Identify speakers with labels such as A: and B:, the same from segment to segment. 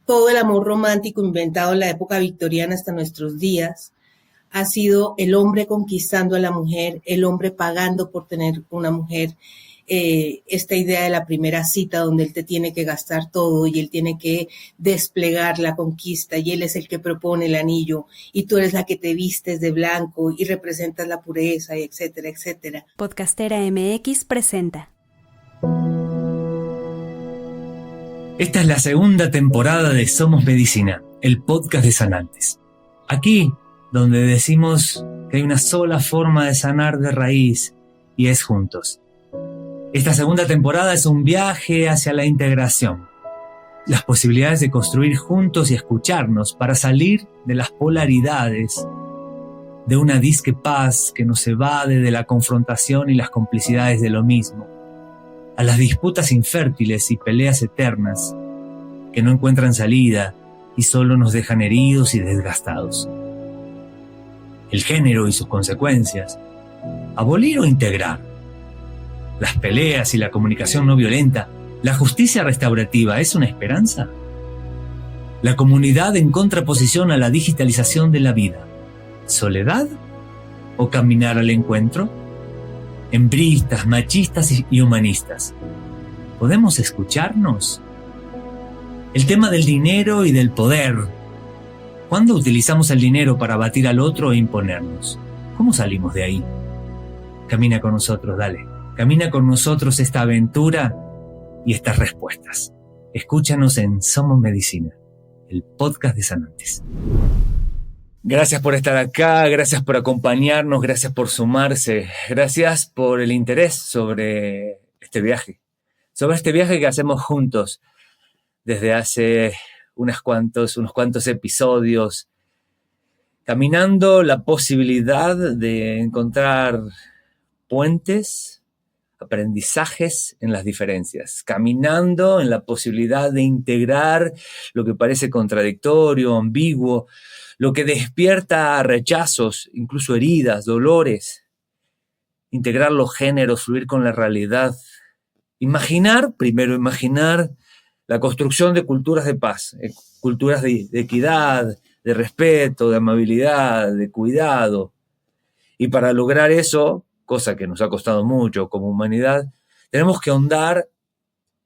A: todo el amor romántico inventado en la época victoriana hasta nuestros días ha sido el hombre conquistando a la mujer, el hombre pagando por tener una mujer. Esta idea de la primera cita donde él te tiene que gastar todo y él tiene que desplegar la conquista y él es el que propone el anillo y tú eres la que te vistes de blanco y representas la pureza, y etcétera, etcétera.
B: Podcastera MX presenta.
C: Esta es la segunda temporada de Somos Medicina, el podcast de sanantes. Aquí, donde decimos que hay una sola forma de sanar de raíz y es juntos. Esta segunda temporada es un viaje hacia la integración. Las posibilidades de construir juntos y escucharnos para salir de las polaridades, de una disque paz que nos evade de la confrontación y las complicidades de lo mismo, a las disputas infértiles y peleas eternas que no encuentran salida y solo nos dejan heridos y desgastados. El género y sus consecuencias, abolir o integrar, las peleas y la comunicación no violenta, la justicia restaurativa, ¿es una esperanza? La comunidad en contraposición a la digitalización de la vida, ¿soledad o caminar al encuentro? Hembristas, machistas y humanistas, ¿podemos escucharnos? El tema del dinero y del poder. ¿Cuándo utilizamos el dinero para batir al otro e imponernos? ¿Cómo salimos de ahí? Camina con nosotros, dale. Camina con nosotros esta aventura y estas respuestas. Escúchanos en Somos Medicina, el podcast de sanantes. Gracias por estar acá, gracias por acompañarnos, gracias por sumarse, gracias por el interés sobre este viaje que hacemos juntos desde hace unos cuantos episodios, caminando la posibilidad de encontrar puentes, aprendizajes en las diferencias, caminando en la posibilidad de integrar lo que parece contradictorio, ambiguo, lo que despierta rechazos, incluso heridas, dolores, integrar los géneros, fluir con la realidad, primero imaginar la construcción de culturas de paz, culturas de equidad, de respeto, de amabilidad, de cuidado. Y para lograr eso, cosa que nos ha costado mucho como humanidad, tenemos que ahondar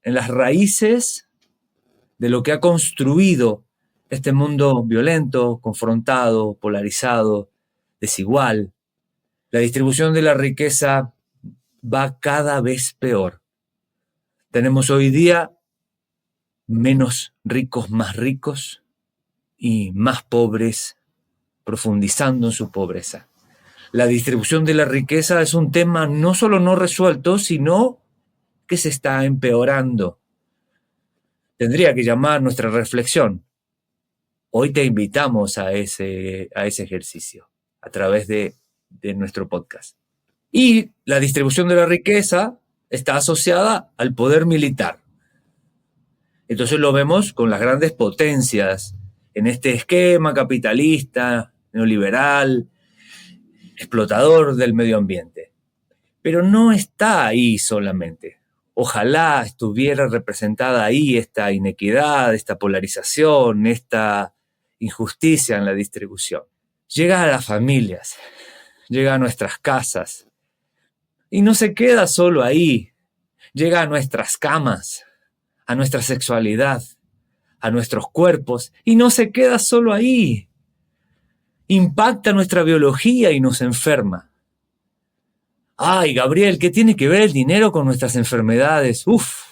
C: en las raíces de lo que ha construido este mundo violento, confrontado, polarizado, desigual. La distribución de la riqueza va cada vez peor. Tenemos hoy día menos ricos más ricos y más pobres profundizando en su pobreza. La distribución de la riqueza es un tema no solo no resuelto, sino que se está empeorando. Tendría que llamar nuestra reflexión. Hoy te invitamos a ese ejercicio a través de nuestro podcast. Y la distribución de la riqueza está asociada al poder militar. Entonces lo vemos con las grandes potencias en este esquema capitalista, neoliberal, explotador del medio ambiente. Pero no está ahí solamente. Ojalá estuviera representada ahí esta inequidad, esta polarización, esta injusticia en la distribución. Llega a las familias, llega a nuestras casas y no se queda solo ahí. Llega a nuestras camas, a nuestra sexualidad, a nuestros cuerpos y no se queda solo ahí. Impacta nuestra biología y nos enferma. Ay, Gabriel, ¿qué tiene que ver el dinero con nuestras enfermedades? Uf.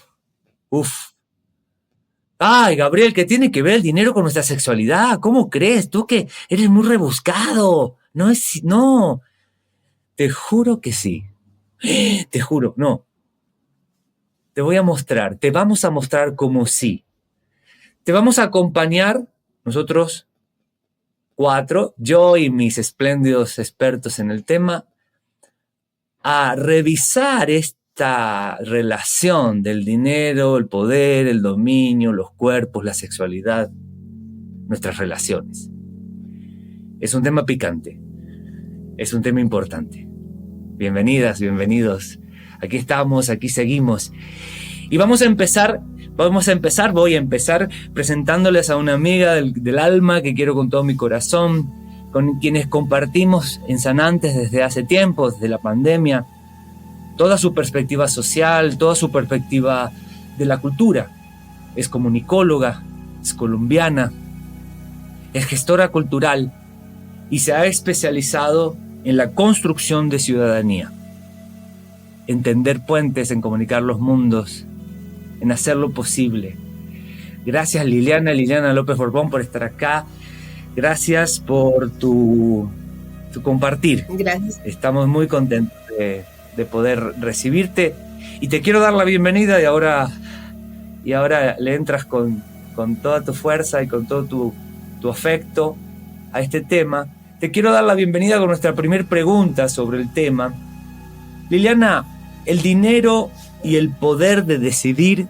C: Ay, Gabriel, ¿qué tiene que ver el dinero con nuestra sexualidad? ¿Cómo crees? Tú que eres muy rebuscado. No. Te juro que sí. Te juro, no. Te vamos a mostrar cómo sí. Te vamos a acompañar, nosotros 4, yo y mis espléndidos expertos en el tema, a revisar esta relación del dinero, el poder, el dominio, los cuerpos, la sexualidad, nuestras relaciones. Es un tema picante, es un tema importante. Bienvenidas, bienvenidos. Aquí estamos, aquí seguimos. Y vamos a empezar Voy a empezar presentándoles a una amiga del alma que quiero con todo mi corazón, con quienes compartimos en Sanantes desde hace tiempo, desde la pandemia, toda su perspectiva social, toda su perspectiva de la cultura. Es comunicóloga, es colombiana, es gestora cultural y se ha especializado en la construcción de ciudadanía, en tender puentes, en comunicar los mundos, en hacerlo posible. Gracias Liliana López Borbón por estar acá. Gracias por tu compartir.
A: Gracias.
C: Estamos muy contentos de poder recibirte y te quiero dar la bienvenida y ahora le entras con toda tu fuerza y con todo tu afecto a este tema. Te quiero dar la bienvenida con nuestra primera pregunta sobre el tema. Liliana, el dinero y el poder de decidir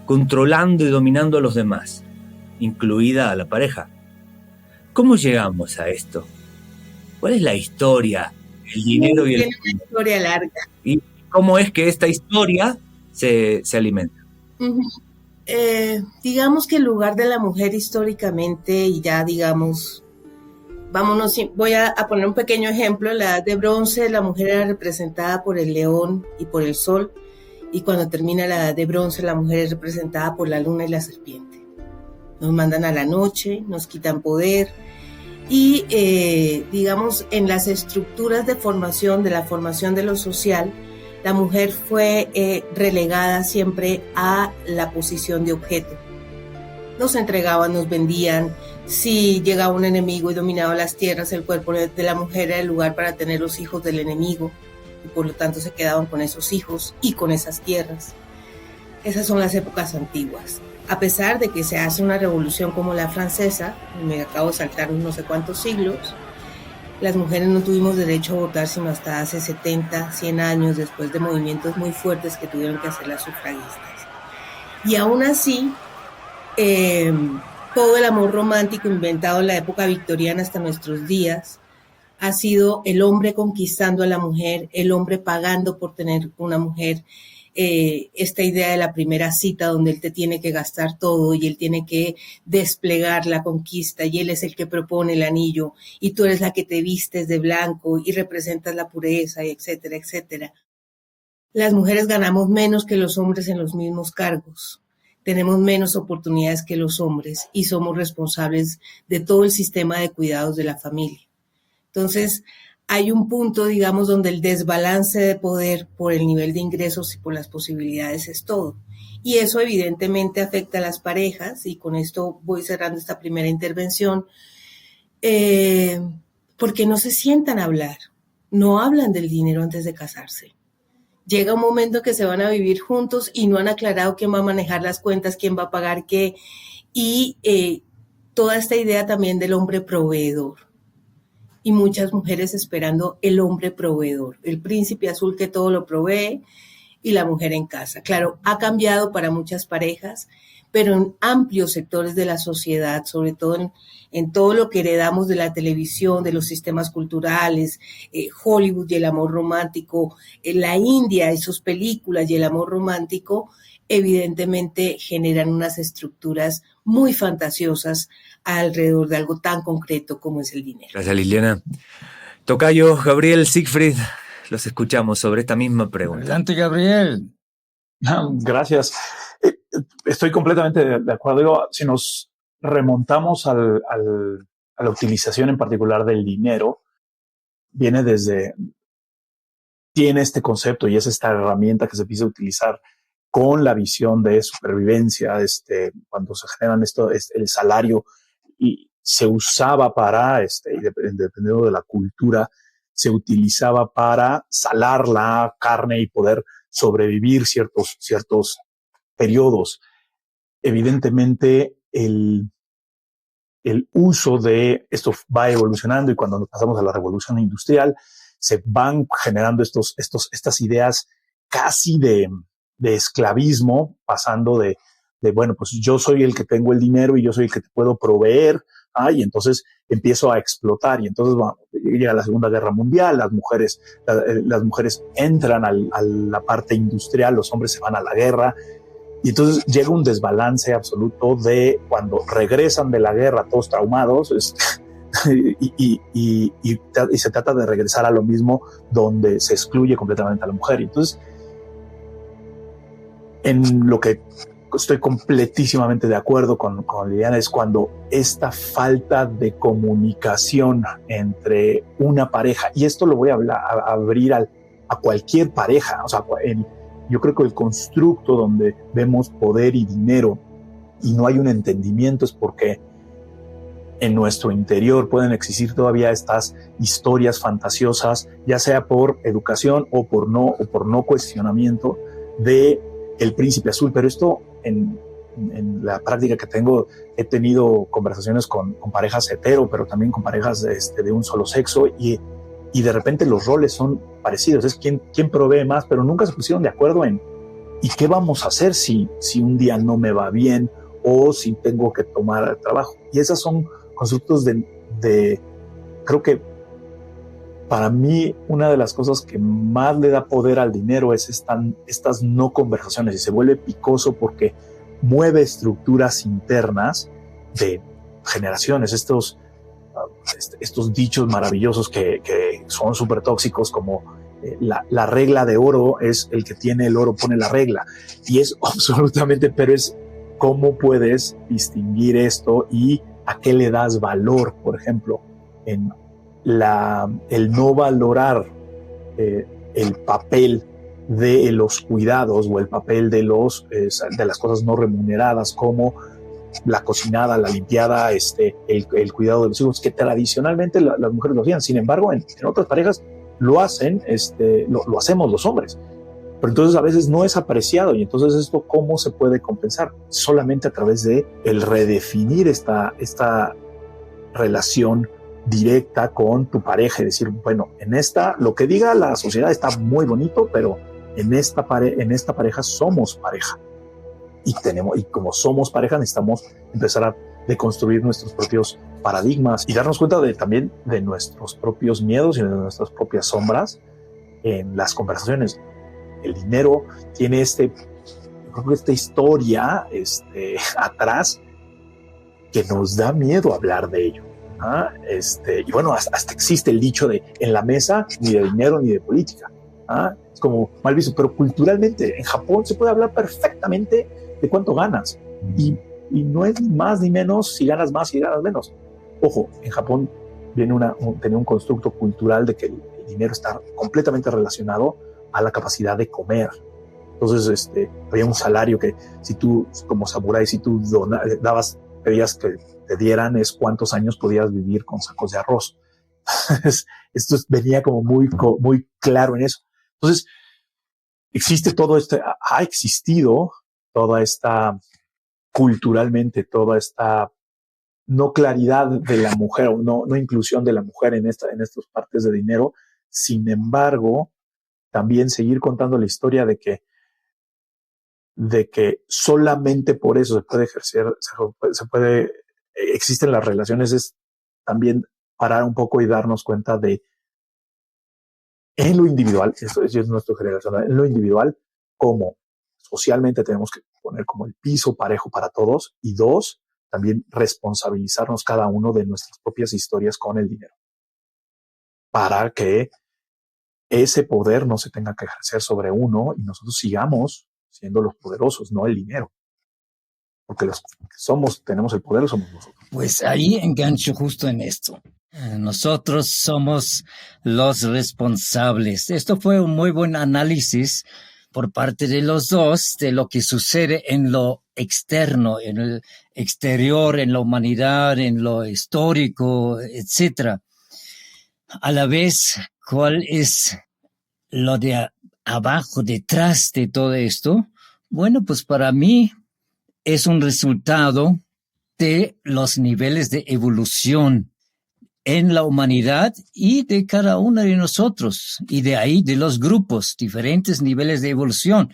C: controlando y dominando a los demás, incluida a la pareja. ¿Cómo llegamos a esto? ¿Cuál es la historia? El dinero y el...
A: Tiene una historia larga.
C: ¿Y cómo es que esta historia se alimenta?
A: Uh-huh. Digamos que el lugar de la mujer históricamente, y ya digamos, voy a poner un pequeño ejemplo. En la Edad de Bronce la mujer era representada por el león y por el sol, y cuando termina la Edad de Bronce la mujer es representada por la luna y la serpiente. Nos mandan a la noche, nos quitan poder, y digamos en las estructuras de formación, de la formación de lo social, la mujer fue relegada siempre a la posición de objeto. Nos entregaban, nos vendían. Si llegaba un enemigo y dominaba las tierras, el cuerpo de la mujer era el lugar para tener los hijos del enemigo, y por lo tanto se quedaban con esos hijos y con esas tierras. Esas son las épocas antiguas. A pesar de que se hace una revolución como la francesa, me acabo de saltar no sé cuántos siglos, las mujeres no tuvimos derecho a votar sino hasta hace 70, 100 años, después de movimientos muy fuertes que tuvieron que hacer las sufragistas. Y aún así, todo el amor romántico inventado en la época victoriana hasta nuestros días ha sido el hombre conquistando a la mujer, el hombre pagando por tener una mujer. Esta idea de la primera cita donde él te tiene que gastar todo y él tiene que desplegar la conquista y él es el que propone el anillo y tú eres la que te vistes de blanco y representas la pureza, y etcétera, etcétera. Las mujeres ganamos menos que los hombres en los mismos cargos, tenemos menos oportunidades que los hombres y somos responsables de todo el sistema de cuidados de la familia. Entonces, hay un punto, digamos, donde el desbalance de poder por el nivel de ingresos y por las posibilidades es todo. Y eso evidentemente afecta a las parejas, y con esto voy cerrando esta primera intervención, porque no se sientan a hablar, no hablan del dinero antes de casarse. Llega un momento que se van a vivir juntos y no han aclarado quién va a manejar las cuentas, quién va a pagar qué, y toda esta idea también del hombre proveedor. Y muchas mujeres esperando el hombre proveedor, el príncipe azul que todo lo provee y la mujer en casa. Claro, ha cambiado para muchas parejas, pero en amplios sectores de la sociedad, sobre todo en todo lo que heredamos de la televisión, de los sistemas culturales, Hollywood y el amor romántico, la India y sus películas y el amor romántico, evidentemente generan unas estructuras muy fantasiosas alrededor de algo tan concreto como es el dinero.
C: Gracias, Liliana. Tocayo, Gabriel, Siegfried, los escuchamos sobre esta misma pregunta.
D: Adelante, Gabriel.
E: Gracias. Estoy completamente de acuerdo. Digo, si nos remontamos a la utilización en particular del dinero, tiene este concepto y es esta herramienta que se empieza a utilizar con la visión de supervivencia, cuando se generan el salario, y se usaba para, y dependiendo de la cultura, se utilizaba para salar la carne y poder sobrevivir ciertos periodos. Evidentemente, el uso de esto va evolucionando, y cuando nos pasamos a la revolución industrial, se van generando estas ideas casi de esclavismo, pasando de bueno, pues yo soy el que tengo el dinero y yo soy el que te puedo proveer, y entonces empiezo a explotar, y entonces llega la Segunda Guerra Mundial, las mujeres entran a la parte industrial, los hombres se van a la guerra, Y entonces llega un desbalance absoluto de cuando regresan de la guerra todos traumados y se trata de regresar a lo mismo, donde se excluye completamente a la mujer. Y entonces, en lo que estoy completísimamente de acuerdo con Liliana es cuando esta falta de comunicación entre una pareja, y esto lo voy a abrir a cualquier pareja, o sea, yo creo que el constructo donde vemos poder y dinero y no hay un entendimiento es porque en nuestro interior pueden existir todavía estas historias fantasiosas, ya sea por educación o por no cuestionamiento de el príncipe azul. Pero esto en la práctica que tengo, he tenido conversaciones con parejas hetero, pero también con parejas de un solo sexo, y de repente los roles son parecidos, es quién provee más, pero nunca se pusieron de acuerdo en ¿y qué vamos a hacer si un día no me va bien o si tengo que tomar el trabajo? Y esas son constructos de creo que para mí una de las cosas que más le da poder al dinero es estas no conversaciones, y se vuelve picoso porque mueve estructuras internas de generaciones, estos dichos maravillosos que son súper tóxicos, como la regla de oro es el que tiene el oro pone la regla, y es absolutamente, pero es cómo puedes distinguir esto y a qué le das valor. Por ejemplo, en el no valorar el papel de los cuidados o el papel de las cosas no remuneradas, como la cocinada, la limpiada, el cuidado de los hijos, que tradicionalmente las mujeres lo hacían. Sin embargo, en otras parejas lo hacen, lo hacemos los hombres. Pero entonces a veces no es apreciado, y entonces esto ¿cómo se puede compensar? Solamente a través de el redefinir esta relación directa con tu pareja y decir, bueno, lo que diga la sociedad está muy bonito, pero en esta pareja somos pareja. Y como somos pareja, necesitamos empezar a deconstruir nuestros propios paradigmas y darnos cuenta también de nuestros propios miedos y de nuestras propias sombras en las conversaciones. El dinero tiene esta historia atrás que nos da miedo hablar de ello. Y bueno, hasta existe el dicho de en la mesa ni de dinero ni de política. Es como mal visto, pero culturalmente en Japón se puede hablar perfectamente de cuánto ganas, y no es ni más ni menos si ganas más y ganas menos. Ojo, en Japón tenía un constructo cultural de que el dinero está completamente relacionado a la capacidad de comer. Entonces había un salario que si tú, como samurái, si tú pedías que te dieran, es cuántos años podías vivir con sacos de arroz. Esto venía como muy claro en eso. Entonces existe ha existido toda esta, culturalmente, toda esta no claridad de la mujer, o no inclusión de la mujer en estas partes de dinero. Sin embargo, también seguir contando la historia de que solamente por eso se puede ejercer, existen las relaciones, es también parar un poco y darnos cuenta de, en lo individual, eso es nuestra generación, en lo individual, cómo socialmente tenemos que poner como el piso parejo para todos, y dos, también responsabilizarnos cada uno de nuestras propias historias con el dinero, para que ese poder no se tenga que ejercer sobre uno y nosotros sigamos siendo los poderosos, no el dinero. Porque los que tenemos el poder somos nosotros.
D: Pues ahí engancho justo en esto. Nosotros somos los responsables. Esto fue un muy buen análisis por parte de los dos de lo que sucede en lo externo, en el exterior, en la humanidad, en lo histórico, etcétera. A la vez, ¿cuál es lo de abajo, detrás de todo esto? Bueno, pues para mí es un resultado de los niveles de evolución en la humanidad y de cada uno de nosotros, y de ahí de los grupos, diferentes niveles de evolución,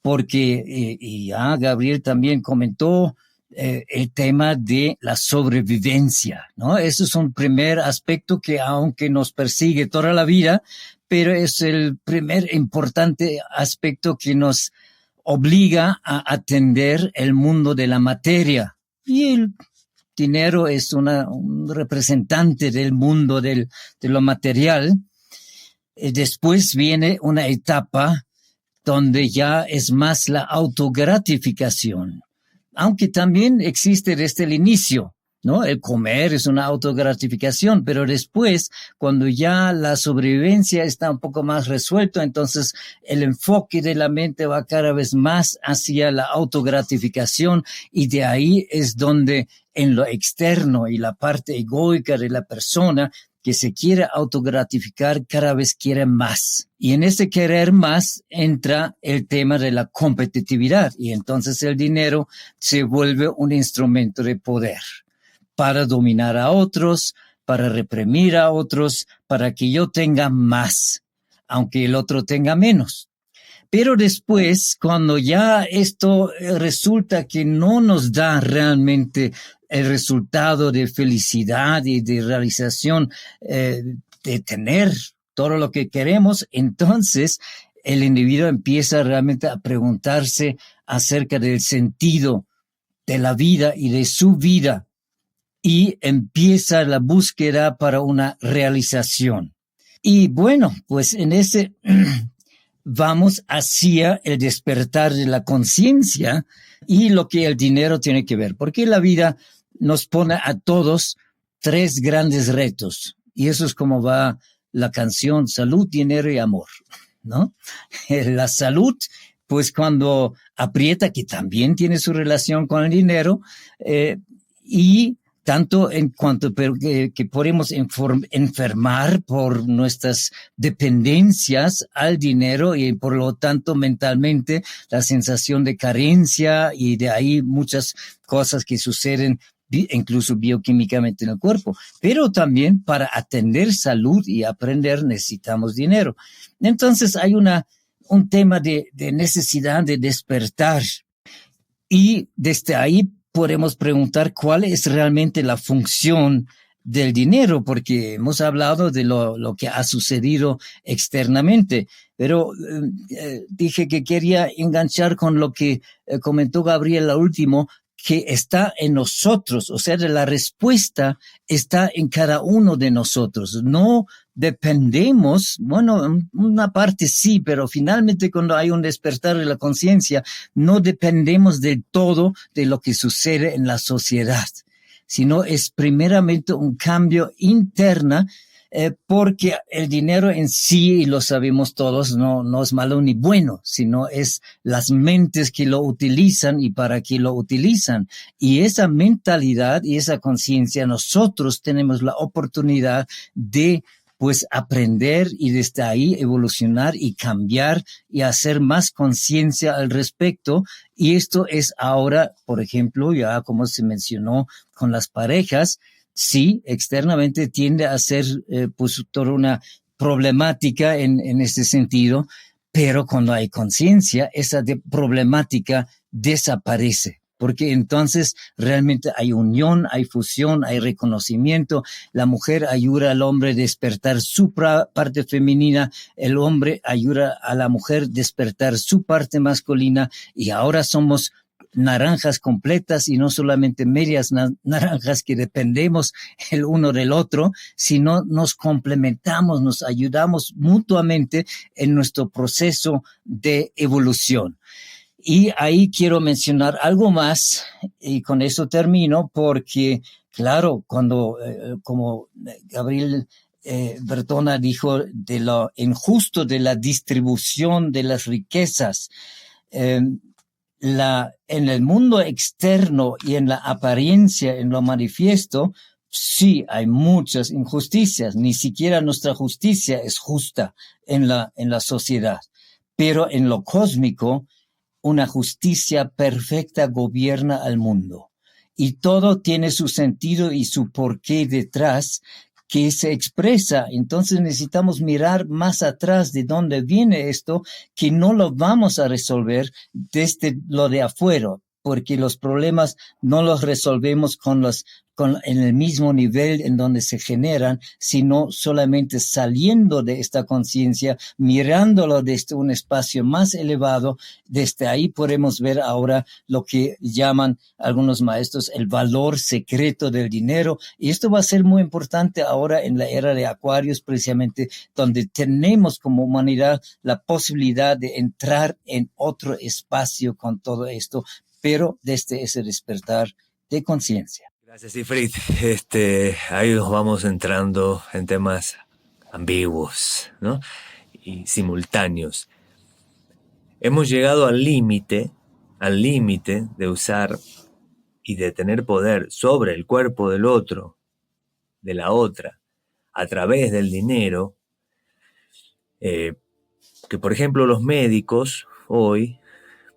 D: porque y ya Gabriel también comentó el tema de la sobrevivencia, ¿no? Eso es un primer aspecto que, aunque nos persigue toda la vida, pero es el primer importante aspecto que nos obliga a atender el mundo de la materia. Y el dinero es un representante del mundo de lo material. Después viene una etapa donde ya es más la autogratificación, aunque también existe desde el inicio, ¿no? El comer es una autogratificación, pero después, cuando ya la sobrevivencia está un poco más resuelto, entonces el enfoque de la mente va cada vez más hacia la autogratificación, y de ahí es donde en lo externo y la parte egoica de la persona que se quiere autogratificar cada vez quiere más. Y en ese querer más entra el tema de la competitividad, y entonces el dinero se vuelve un instrumento de poder para dominar a otros, para reprimir a otros, para que yo tenga más, aunque el otro tenga menos. Pero después, cuando ya esto resulta que no nos da realmente el resultado de felicidad y de realización, de tener todo lo que queremos, entonces el individuo empieza realmente a preguntarse acerca del sentido de la vida y de su vida, y empieza la búsqueda para una realización. Y bueno, pues en ese vamos hacia el despertar de la conciencia y lo que el dinero tiene que ver, porque la vida nos pone a todos 3 grandes retos, y eso es como va la canción: salud, dinero y amor, ¿no? La salud, pues cuando aprieta, que también tiene su relación con el dinero, y tanto en cuanto que podemos enfermar por nuestras dependencias al dinero, y por lo tanto mentalmente la sensación de carencia, y de ahí muchas cosas que suceden incluso bioquímicamente en el cuerpo. Pero también para atender salud y aprender necesitamos dinero. Entonces hay un tema de necesidad de despertar, y desde ahí podemos preguntar cuál es realmente la función del dinero, porque hemos hablado de lo que ha sucedido externamente, pero dije que quería enganchar con lo que comentó Gabriel al último, que está en nosotros, o sea, la respuesta está en cada uno de nosotros. No dependemos, bueno, una parte sí, pero finalmente cuando hay un despertar de la conciencia, no dependemos del todo de lo que sucede en la sociedad, sino es primeramente un cambio interno, porque el dinero en sí, y lo sabemos todos, no es malo ni bueno, sino es las mentes que lo utilizan y para qué lo utilizan. Y esa mentalidad y esa conciencia, nosotros tenemos la oportunidad de pues aprender, y desde ahí evolucionar y cambiar y hacer más conciencia al respecto. Y esto es ahora, por ejemplo, ya como se mencionó con las parejas, sí, externamente tiende a ser pues toda una problemática en este sentido, pero cuando hay conciencia, esa problemática desaparece, porque entonces realmente hay unión, hay fusión, hay reconocimiento. La mujer ayuda al hombre a despertar su parte femenina, el hombre ayuda a la mujer a despertar su parte masculina, y ahora somos naranjas completas, y no solamente medias naranjas que dependemos el uno del otro, sino nos complementamos, nos ayudamos mutuamente en nuestro proceso de evolución. Y ahí quiero mencionar algo más, y con eso termino, porque claro, cuando como Gabriel Bertona dijo de lo injusto de la distribución de las riquezas, en el mundo externo y en la apariencia, en lo manifiesto, sí hay muchas injusticias. Ni siquiera nuestra justicia es justa en la sociedad. Pero en lo cósmico, una justicia perfecta gobierna al mundo. Y todo tiene su sentido y su porqué detrás, que se expresa. Entonces necesitamos mirar más atrás de dónde viene esto, que no lo vamos a resolver desde lo de afuera, porque los problemas no los resolvemos en el mismo nivel en donde se generan, sino solamente saliendo de esta conciencia, mirándolo desde un espacio más elevado. Desde ahí podemos ver ahora lo que llaman algunos maestros el valor secreto del dinero, y esto va a ser muy importante ahora en la era de Acuarios, precisamente donde tenemos como humanidad la posibilidad de entrar en otro espacio con todo esto, pero desde ese despertar de conciencia.
C: Gracias, Ifrit. Ahí nos vamos entrando en temas ambiguos, ¿no? Y simultáneos. Hemos llegado al límite de usar y de tener poder sobre el cuerpo del otro, de la otra, a través del dinero, que por ejemplo los médicos hoy,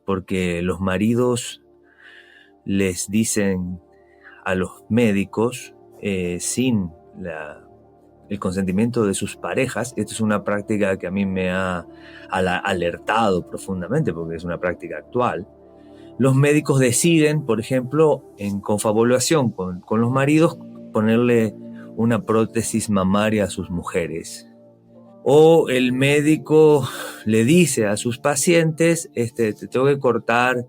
C: porque los maridos les dicen a los médicos sin el consentimiento de sus parejas. Esta es una práctica que a mí me ha alertado profundamente porque es una práctica actual. Los médicos deciden, por ejemplo, en confabulación con los maridos, ponerle una prótesis mamaria a sus mujeres. O el médico le dice a sus pacientes, te tengo que cortar,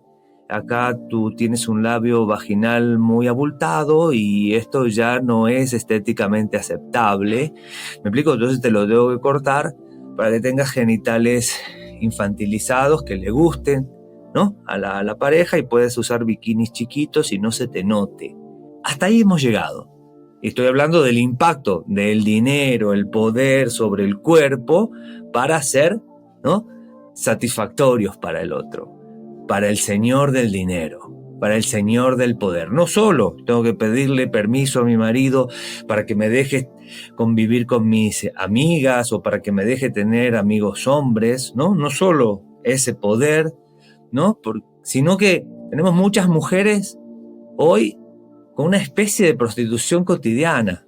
C: acá tú tienes un labio vaginal muy abultado y esto ya no es estéticamente aceptable. ¿Me explico? Entonces te lo tengo que cortar para que tengas genitales infantilizados que le gusten, ¿no? a la pareja, y puedes usar bikinis chiquitos y no se te note. Hasta ahí hemos llegado. Y estoy hablando del impacto del dinero, el poder sobre el cuerpo para ser, ¿no?, satisfactorios para el otro, para el señor del dinero, para el señor del poder. No solo tengo que pedirle permiso a mi marido para que me deje convivir con mis amigas o para que me deje tener amigos hombres, ¿no? No solo ese poder, ¿no? Sino que tenemos muchas mujeres hoy con una especie de prostitución cotidiana,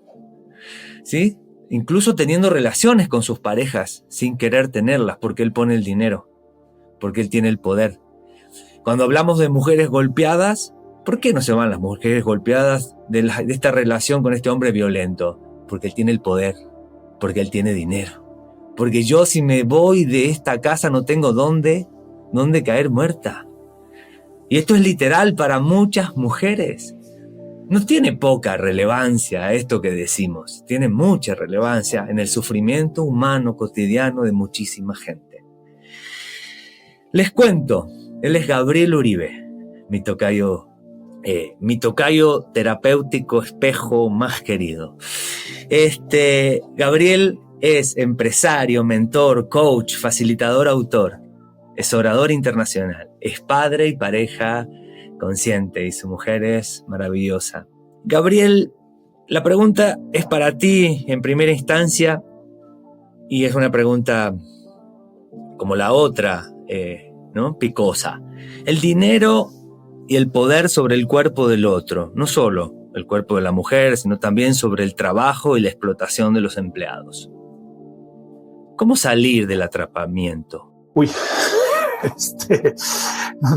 C: ¿sí? Incluso teniendo relaciones con sus parejas sin querer tenerlas, porque él pone el dinero, porque él tiene el poder. Cuando hablamos de mujeres golpeadas, ¿por qué no se van las mujeres golpeadas de esta relación con este hombre violento? Porque él tiene el poder, porque él tiene dinero. Porque yo, si me voy de esta casa, no tengo dónde caer muerta. Y esto es literal para muchas mujeres. No tiene poca relevancia esto que decimos, tiene mucha relevancia en el sufrimiento humano cotidiano de muchísima gente. Les cuento, él es Gabriel Uribe, mi tocayo terapéutico espejo más querido. Gabriel es empresario, mentor, coach, facilitador, autor, es orador internacional, es padre y pareja consciente, y su mujer es maravillosa. Gabriel, la pregunta es para ti en primera instancia, y es una pregunta como la otra, ¿no?, picosa. El dinero y el poder sobre el cuerpo del otro, no solo el cuerpo de la mujer, sino también sobre el trabajo y la explotación de los empleados. ¿Cómo salir del atrapamiento?
E: Uy,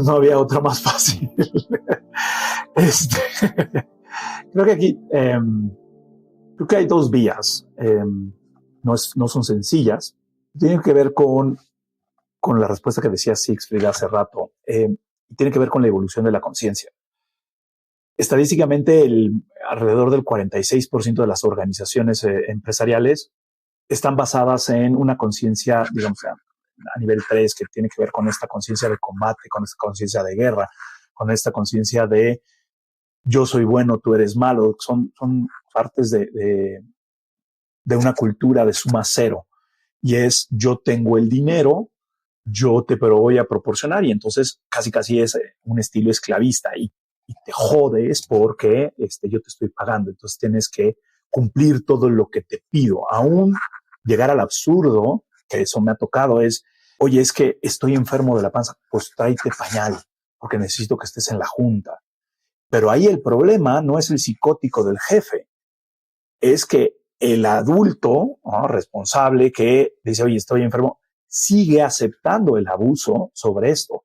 E: no había otra más fácil. Creo que aquí, creo que hay dos vías. No son sencillas. Tienen que ver con la respuesta que decía Siegfried hace rato. Tiene que ver con la evolución de la conciencia. Estadísticamente, alrededor del 46% de las organizaciones empresariales están basadas en una conciencia, digamos, a nivel 3, que tiene que ver con esta conciencia de combate, con esta conciencia de guerra, con esta conciencia de yo soy bueno, tú eres malo. Son partes de una cultura de suma cero. Y es, yo tengo el dinero, yo te voy a proporcionar. Y entonces casi es un estilo esclavista. Y te jodes porque yo te estoy pagando. Entonces tienes que cumplir todo lo que te pido. Aún llegar al absurdo, que eso me ha tocado, es, oye, es que estoy enfermo de la panza, pues tráete pañal, porque necesito que estés en la junta. Pero ahí el problema no es el psicótico del jefe, es que el adulto, ¿no?, responsable, que dice, oye, estoy enfermo, sigue aceptando el abuso sobre esto.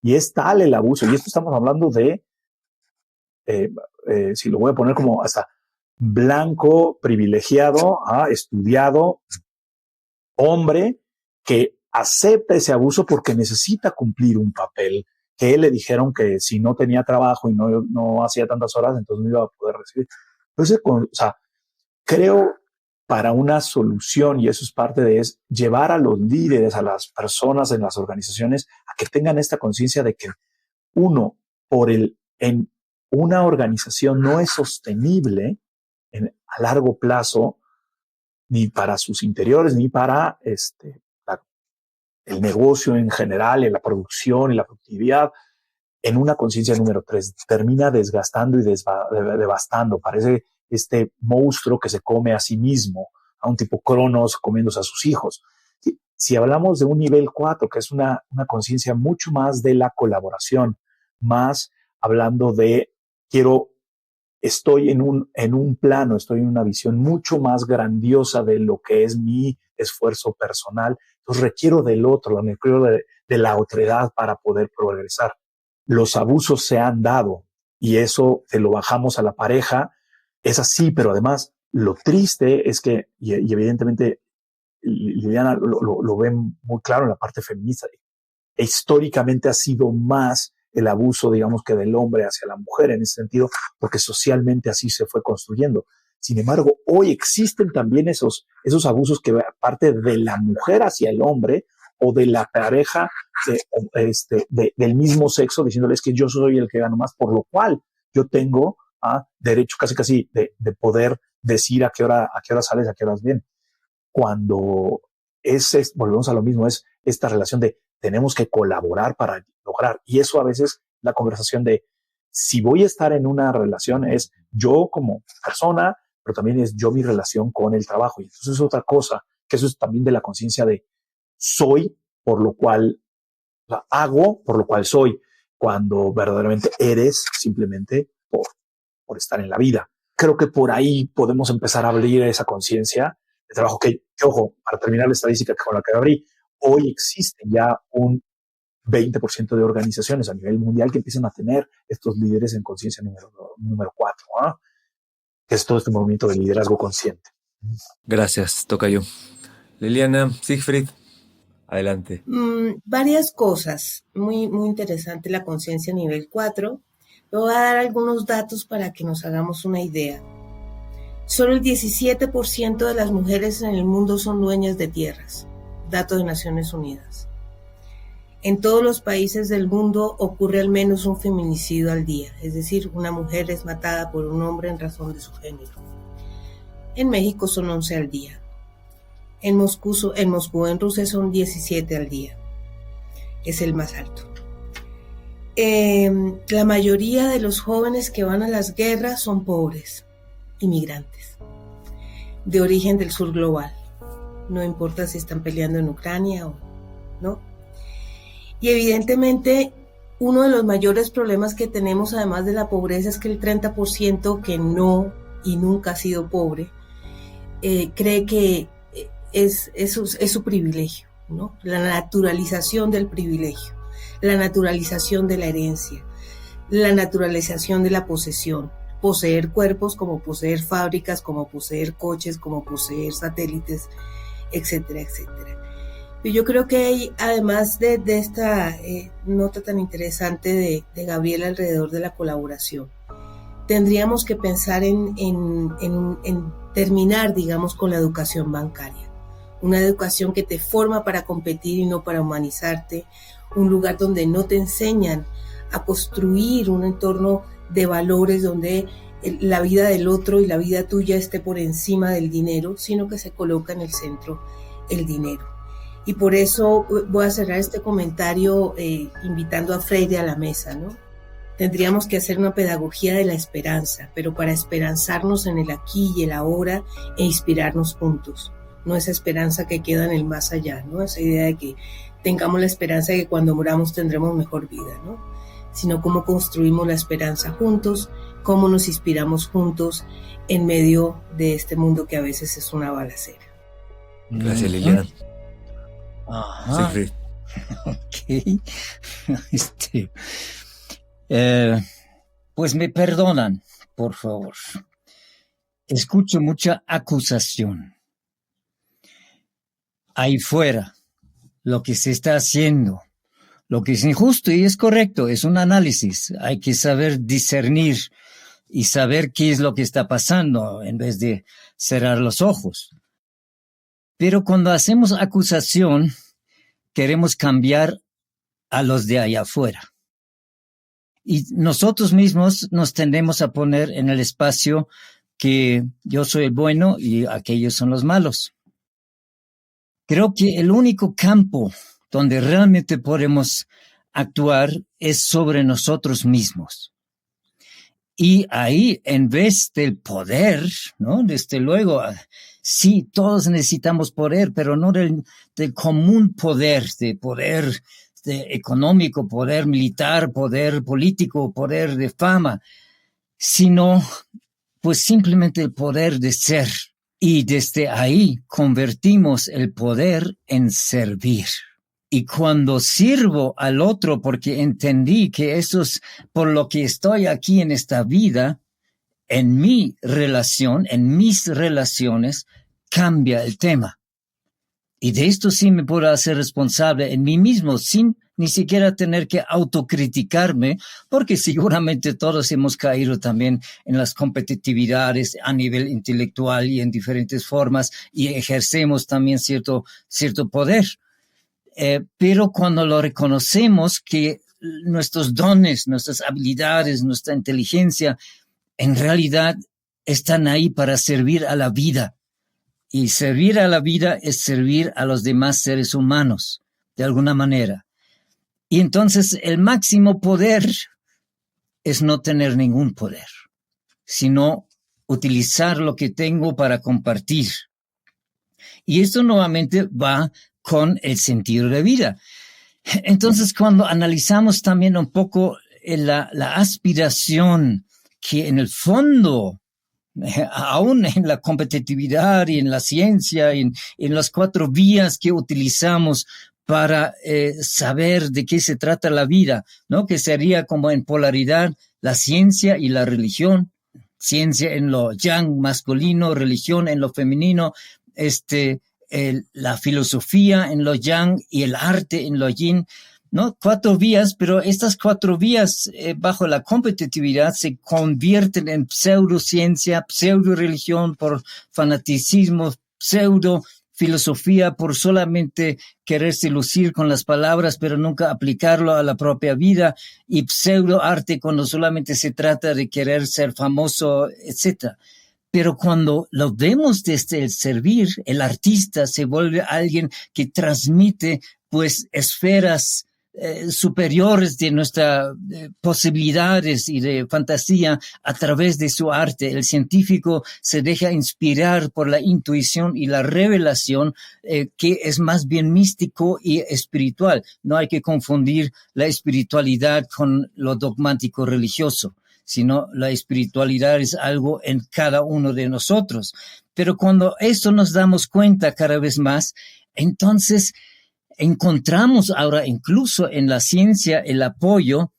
E: Y es tal el abuso, y esto estamos hablando de, si lo voy a poner como hasta blanco, privilegiado, estudiado, hombre que acepta ese abuso porque necesita cumplir un papel que le dijeron que si no tenía trabajo y no hacía tantas horas, entonces no iba a poder recibir. Entonces, creo para una solución, y eso es parte de es llevar a los líderes, a las personas en las organizaciones, a que tengan esta conciencia de que uno, en una organización no es sostenible a largo plazo, ni para sus interiores, ni para el negocio en general, en la producción y la productividad, en una conciencia número 3. Termina desgastando y devastando. Parece este monstruo que se come a sí mismo, a un tipo Cronos comiéndose a sus hijos. Si hablamos de un nivel 4, que es una conciencia mucho más de la colaboración, más hablando de estoy en un plano, estoy en una visión mucho más grandiosa de lo que es mi esfuerzo personal. Entonces requiero del otro, requiero de la otredad para poder progresar. Los abusos se han dado y eso te lo bajamos a la pareja. Es así, pero además lo triste es que, y evidentemente Liliana lo ven muy claro en la parte feminista, históricamente ha sido más el abuso, digamos, que del hombre hacia la mujer en ese sentido, porque socialmente así se fue construyendo. Sin embargo, hoy existen también esos abusos que parte de la mujer hacia el hombre o de la pareja del mismo sexo, diciéndoles que yo soy el que gano más, por lo cual yo tengo derecho casi de poder decir a qué hora sales, a qué horas vienes. Cuando volvemos a lo mismo, es esta relación de tenemos que colaborar para lograr. Y eso a veces la conversación de si voy a estar en una relación es yo como persona, pero también es yo mi relación con el trabajo. Y entonces es otra cosa, que eso es también de la conciencia de soy, por lo cual hago, por lo cual soy, cuando verdaderamente eres simplemente por estar en la vida. Creo que por ahí podemos empezar a abrir esa conciencia de trabajo que, ojo, para terminar la estadística con la que abrí, hoy existe ya un 20% de organizaciones a nivel mundial que empiezan a tener estos líderes en conciencia número 4, que es todo este movimiento de liderazgo consciente.
C: Gracias, tocayo. Liliana, Siegfried, adelante.
A: Varias cosas. Muy, muy interesante la conciencia nivel 4. Le voy a dar algunos datos para que nos hagamos una idea. Solo el 17% de las mujeres en el mundo son dueñas de tierras. Dato de Naciones Unidas. En todos los países del mundo ocurre al menos un feminicidio al día, es decir, una mujer es matada por un hombre en razón de su género. En México son 11 al día. En Moscú, en Rusia son 17 al día. Es el más alto. La mayoría de los jóvenes que van a las guerras son pobres, inmigrantes, de origen del sur global. No importa si están peleando en Ucrania o no. Y evidentemente uno de los mayores problemas que tenemos, además de la pobreza, es que el 30% que no y nunca ha sido pobre cree que es su privilegio, ¿no? La naturalización del privilegio, la naturalización de la herencia, la naturalización de la posesión. Poseer cuerpos como poseer fábricas, como poseer coches, como poseer satélites, etcétera, etcétera. Y yo creo que hay, además de esta nota tan interesante de Gabriel alrededor de la colaboración, tendríamos que pensar en terminar, digamos, con la educación bancaria. Una educación que te forma para competir y no para humanizarte. Un lugar donde no te enseñan a construir un entorno de valores donde la vida del otro y la vida tuya esté por encima del dinero, sino que se coloca en el centro el dinero. Y por eso voy a cerrar este comentario invitando a Freire a la mesa, ¿no? Tendríamos que hacer una pedagogía de la esperanza, pero para esperanzarnos en el aquí y el ahora e inspirarnos juntos. No esa esperanza que queda en el más allá, ¿no? Esa idea de que tengamos la esperanza de que cuando moramos tendremos mejor vida, ¿no? Sino cómo construimos la esperanza juntos, cómo nos inspiramos juntos en medio de este mundo que a veces es una balacera.
C: Gracias, Liliana.
D: Ajá.
C: Siegfried.
D: Ok. Pues me perdonan, por favor. Escucho mucha acusación. Ahí fuera, lo que se está haciendo, lo que es injusto y es correcto, es un análisis. Hay que saber discernir y saber qué es lo que está pasando en vez de cerrar los ojos. Pero cuando hacemos acusación, queremos cambiar a los de allá afuera. Y nosotros mismos nos tendemos a poner en el espacio que yo soy el bueno y aquellos son los malos. Creo que el único campo donde realmente podemos actuar es sobre nosotros mismos. Y ahí, en vez del poder, ¿no? Desde luego, sí, todos necesitamos poder, pero no del común poder, de poder económico, poder militar, poder político, poder de fama, sino pues simplemente el poder de ser. Y desde ahí convertimos el poder en servir. Y cuando sirvo al otro porque entendí que eso es por lo que estoy aquí en esta vida, en mi relación, en mis relaciones, cambia el tema. Y de esto sí me puedo hacer responsable en mí mismo, sin ni siquiera tener que autocriticarme, porque seguramente todos hemos caído también en las competitividades a nivel intelectual y en diferentes formas, y ejercemos también cierto poder. Pero cuando lo reconocemos que nuestros dones, nuestras habilidades, nuestra inteligencia, en realidad están ahí para servir a la vida. Y servir a la vida es servir a los demás seres humanos, de alguna manera. Y entonces el máximo poder es no tener ningún poder, sino utilizar lo que tengo para compartir. Y esto nuevamente va con el sentido de vida. Entonces, cuando analizamos también un poco la aspiración que en el fondo, aún en la competitividad y en la ciencia, en las 4 vías que utilizamos para saber de qué se trata la vida, ¿no? Que sería como en polaridad la ciencia y la religión, ciencia en lo yang masculino, religión en lo femenino, la filosofía en lo yang y el arte en lo yin, ¿no? 4 vías, pero estas 4 vías bajo la competitividad se convierten en pseudociencia, pseudo-religión por fanaticismo, pseudo-filosofía por solamente quererse lucir con las palabras, pero nunca aplicarlo a la propia vida, y pseudo-arte cuando solamente se trata de querer ser famoso, etc. Pero cuando lo vemos desde el servir, el artista se vuelve alguien que transmite pues esferas superiores de nuestras posibilidades y de fantasía a través de su arte. El científico se deja inspirar por la intuición y la revelación, que es más bien místico y espiritual. No hay que confundir la espiritualidad con lo dogmático religioso, sino la espiritualidad es algo en cada uno de nosotros. Pero cuando esto nos damos cuenta cada vez más, entonces encontramos ahora incluso en la ciencia el apoyo,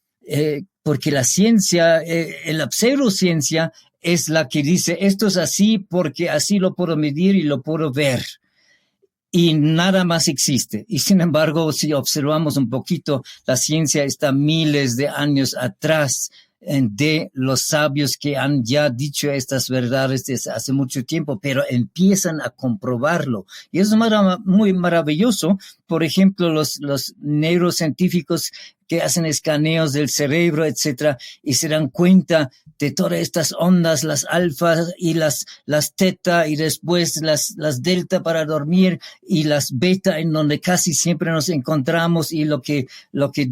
D: porque la ciencia, la pseudociencia es la que dice esto es así porque así lo puedo medir y lo puedo ver. Y nada más existe. Y sin embargo, si observamos un poquito, la ciencia está miles de años atrás de los sabios que han ya dicho estas verdades desde hace mucho tiempo, pero empiezan a comprobarlo. Y es muy maravilloso. Por ejemplo, los neurocientíficos que hacen escaneos del cerebro, etcétera, y se dan cuenta de todas estas ondas, las alfas y las teta, y después las delta para dormir, y las beta, en donde casi siempre nos encontramos, y lo que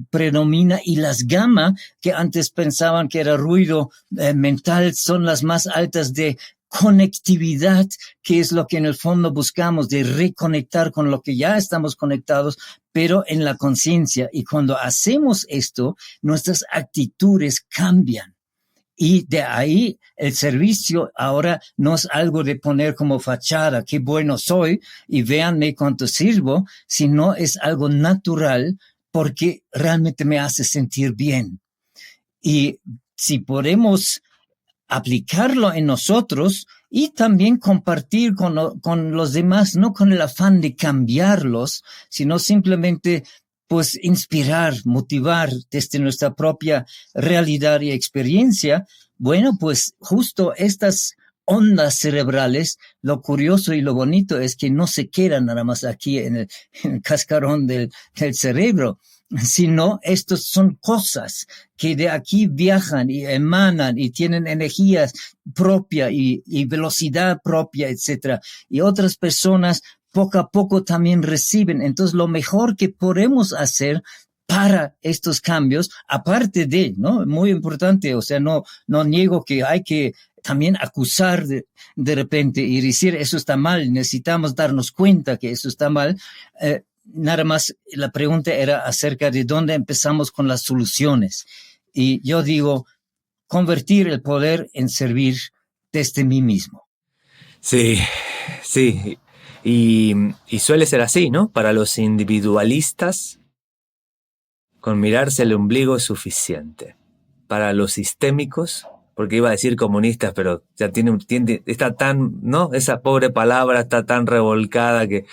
D: predomina, y las gamma, que antes pensaban que era ruido mental, son las más altas de conectividad, que es lo que en el fondo buscamos, de reconectar con lo que ya estamos conectados, pero en la conciencia. Y cuando hacemos esto, nuestras actitudes cambian. Y de ahí el servicio ahora no es algo de poner como fachada, qué bueno soy y véanme cuánto sirvo, sino es algo natural porque realmente me hace sentir bien. Y si podemos aplicarlo en nosotros y también compartir con los demás, no con el afán de cambiarlos, sino simplemente pues inspirar, motivar desde nuestra propia realidad y experiencia, bueno, pues justo estas ondas cerebrales, lo curioso y lo bonito es que no se quedan nada más aquí en el cascarón del cerebro, sino estos son cosas que de aquí viajan y emanan y tienen energía propia y velocidad propia, etcétera. Y otras personas poco a poco también reciben. Entonces, lo mejor que podemos hacer para estos cambios, aparte de, ¿no? Muy importante, o sea, no niego que hay que también acusar de repente y decir eso está mal, necesitamos darnos cuenta que eso está mal. Nada más la pregunta era acerca de dónde empezamos con las soluciones. Y yo digo, convertir el poder en servir desde mí mismo.
C: Sí. Y suele ser así, ¿no? Para los individualistas, con mirarse el ombligo es suficiente. Para los sistémicos, porque iba a decir comunistas, pero ya está tan, ¿no? Esa pobre palabra está tan revolcada que,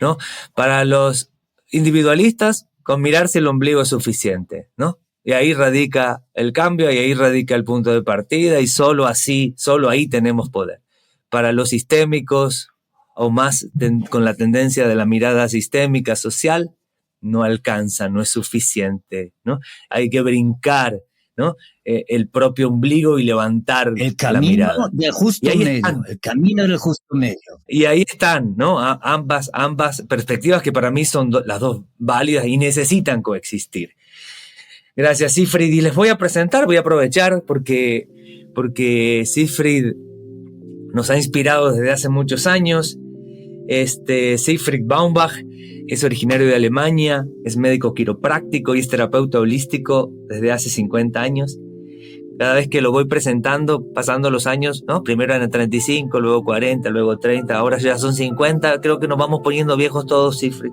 C: ¿no? Para los individualistas, con mirarse el ombligo es suficiente, ¿no? Y ahí radica el cambio, y ahí radica el punto de partida, y solo ahí tenemos poder. Para los sistémicos, o más con la tendencia de la mirada sistémica social, no alcanza, no es suficiente, ¿no? Hay que brincar, ¿no? El propio ombligo y levantar la mirada.
D: Del justo medio, el camino del justo medio.
C: Y ahí están, ¿no? Ambas perspectivas que para mí son las dos válidas y necesitan coexistir. Gracias, Siegfried. Y les voy a aprovechar porque Siegfried nos ha inspirado desde hace muchos años. Siegfried Baumbach es originario de Alemania, es médico quiropráctico y es terapeuta holístico desde hace 50 años. Cada vez que lo voy presentando, pasando los años, ¿no? Primero eran 35, luego 40, luego 30, ahora ya son 50, creo que nos vamos poniendo viejos todos, Siegfried.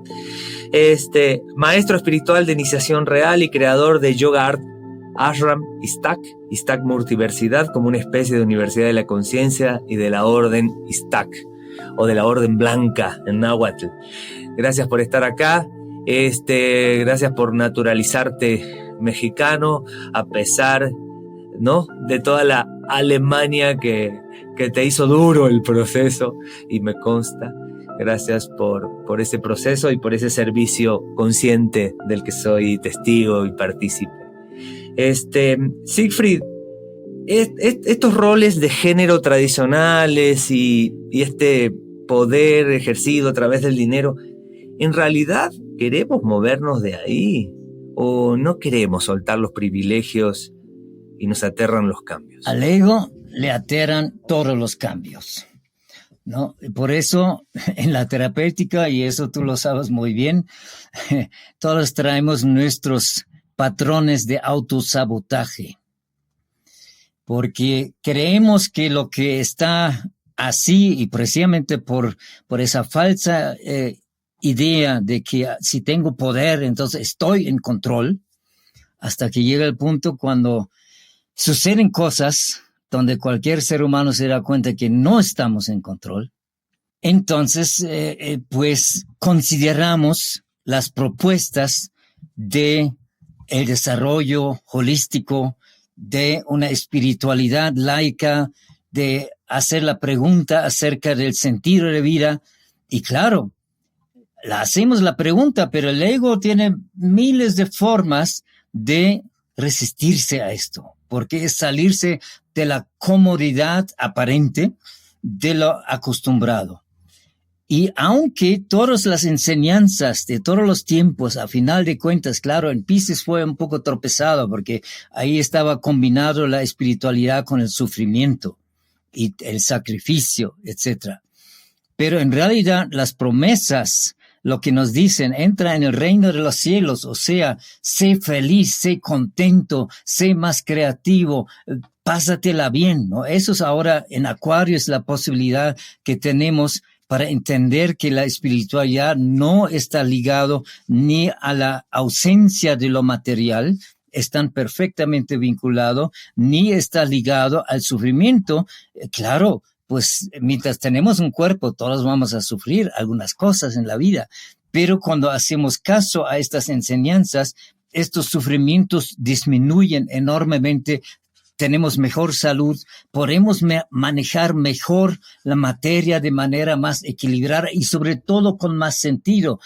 C: Maestro espiritual de iniciación real y creador de Yoga Art Ashram Istak Multiversidad, como una especie de universidad de la conciencia y de la orden Istak, o de la orden blanca en náhuatl. Gracias por estar acá, gracias por naturalizarte mexicano, a pesar, ¿no?, de toda la Alemania que te hizo duro el proceso, y me consta. Gracias por ese proceso y por ese servicio consciente del que soy testigo y partícipe. Siegfried, estos roles de género tradicionales y este poder ejercido a través del dinero, ¿en realidad queremos movernos de ahí o no queremos soltar los privilegios y nos aterran los cambios?
D: Al ego le aterran todos los cambios, ¿no? Por eso en la terapéutica, y eso tú lo sabes muy bien, todos traemos nuestros patrones de autosabotaje, porque creemos que lo que está así, y precisamente por esa falsa idea de que si tengo poder, entonces estoy en control, hasta que llega el punto cuando suceden cosas donde cualquier ser humano se da cuenta que no estamos en control. Entonces, pues consideramos las propuestas de el desarrollo holístico, de una espiritualidad laica, de hacer la pregunta acerca del sentido de vida. Y claro, hacemos la pregunta, pero el ego tiene miles de formas de resistirse a esto, porque es salirse de la comodidad aparente de lo acostumbrado. Y aunque todas las enseñanzas de todos los tiempos, a final de cuentas, claro, en Piscis fue un poco tropezado porque ahí estaba combinado la espiritualidad con el sufrimiento y el sacrificio, etc. Pero en realidad las promesas lo que nos dicen, entra en el reino de los cielos, o sea, sé feliz, sé contento, sé más creativo, pásatela bien, ¿no? Eso es ahora en Acuario, es la posibilidad que tenemos para entender que la espiritualidad no está ligado ni a la ausencia de lo material, están perfectamente vinculados, ni está ligado al sufrimiento. Claro, pues mientras tenemos un cuerpo, todos vamos a sufrir algunas cosas en la vida, pero cuando hacemos caso a estas enseñanzas, estos sufrimientos disminuyen enormemente, tenemos mejor salud, podemos manejar mejor la materia de manera más equilibrada y sobre todo con más sentido.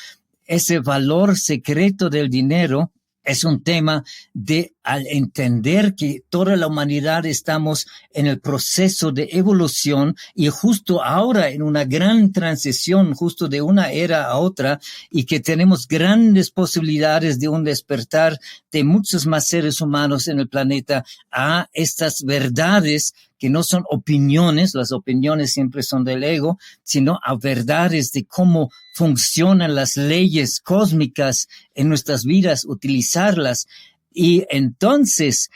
D: Ese valor secreto del dinero es un tema de, al entender que toda la humanidad estamos en el proceso de evolución y justo ahora en una gran transición, justo de una era a otra, y que tenemos grandes posibilidades de un despertar de muchos más seres humanos en el planeta a estas verdades que no son opiniones, las opiniones siempre son del ego, sino a verdades de cómo funcionan las leyes cósmicas en nuestras vidas, utilizarlas. Y entonces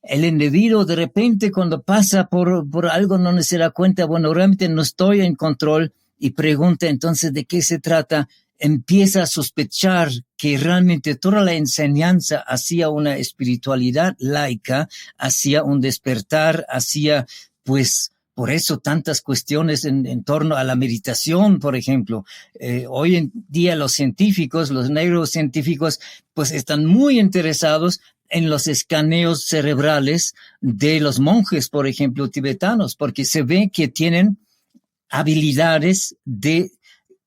D: el individuo de repente cuando pasa por algo no se da cuenta, bueno, realmente no estoy en control, y pregunta entonces de qué se trata, empieza a sospechar que realmente toda la enseñanza hacia una espiritualidad laica, hacia un despertar, hacia, pues, por eso tantas cuestiones en torno a la meditación, por ejemplo. Hoy en día los científicos, los neurocientíficos, pues están muy interesados en los escaneos cerebrales de los monjes, por ejemplo, tibetanos, porque se ve que tienen habilidades de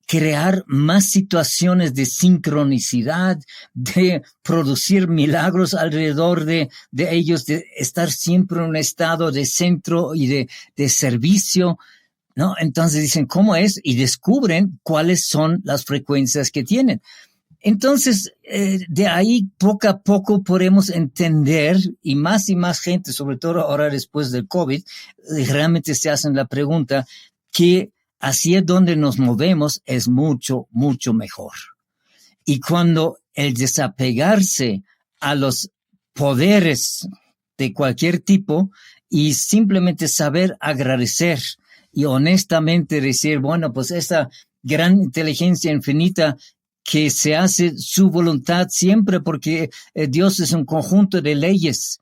D: crear más situaciones de sincronicidad, de producir milagros alrededor de ellos, de estar siempre en un estado de centro y de servicio, ¿no? Entonces dicen, ¿cómo es? Y descubren cuáles son las frecuencias que tienen. Entonces, de ahí poco a poco podemos entender, y más gente, sobre todo ahora después del COVID, realmente se hacen la pregunta que hacia donde nos movemos es mucho, mucho mejor. Y cuando el desapegarse a los poderes de cualquier tipo y simplemente saber agradecer y honestamente decir, bueno, pues esta gran inteligencia infinita que se hace su voluntad siempre, porque Dios es un conjunto de leyes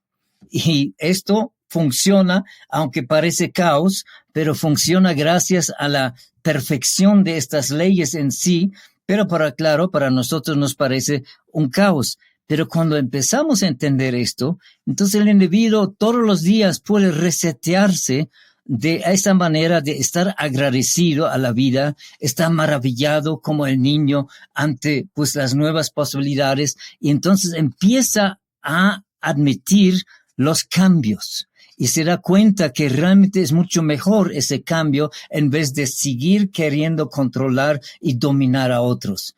D: y esto funciona, aunque parece caos, pero funciona gracias a la perfección de estas leyes en sí, pero para nosotros nos parece un caos. Pero cuando empezamos a entender esto, entonces el individuo todos los días puede resetearse de esa manera de estar agradecido a la vida, está maravillado como el niño ante pues las nuevas posibilidades, y entonces empieza a admitir los cambios. Y se da cuenta que realmente es mucho mejor ese cambio en vez de seguir queriendo controlar y dominar a otros.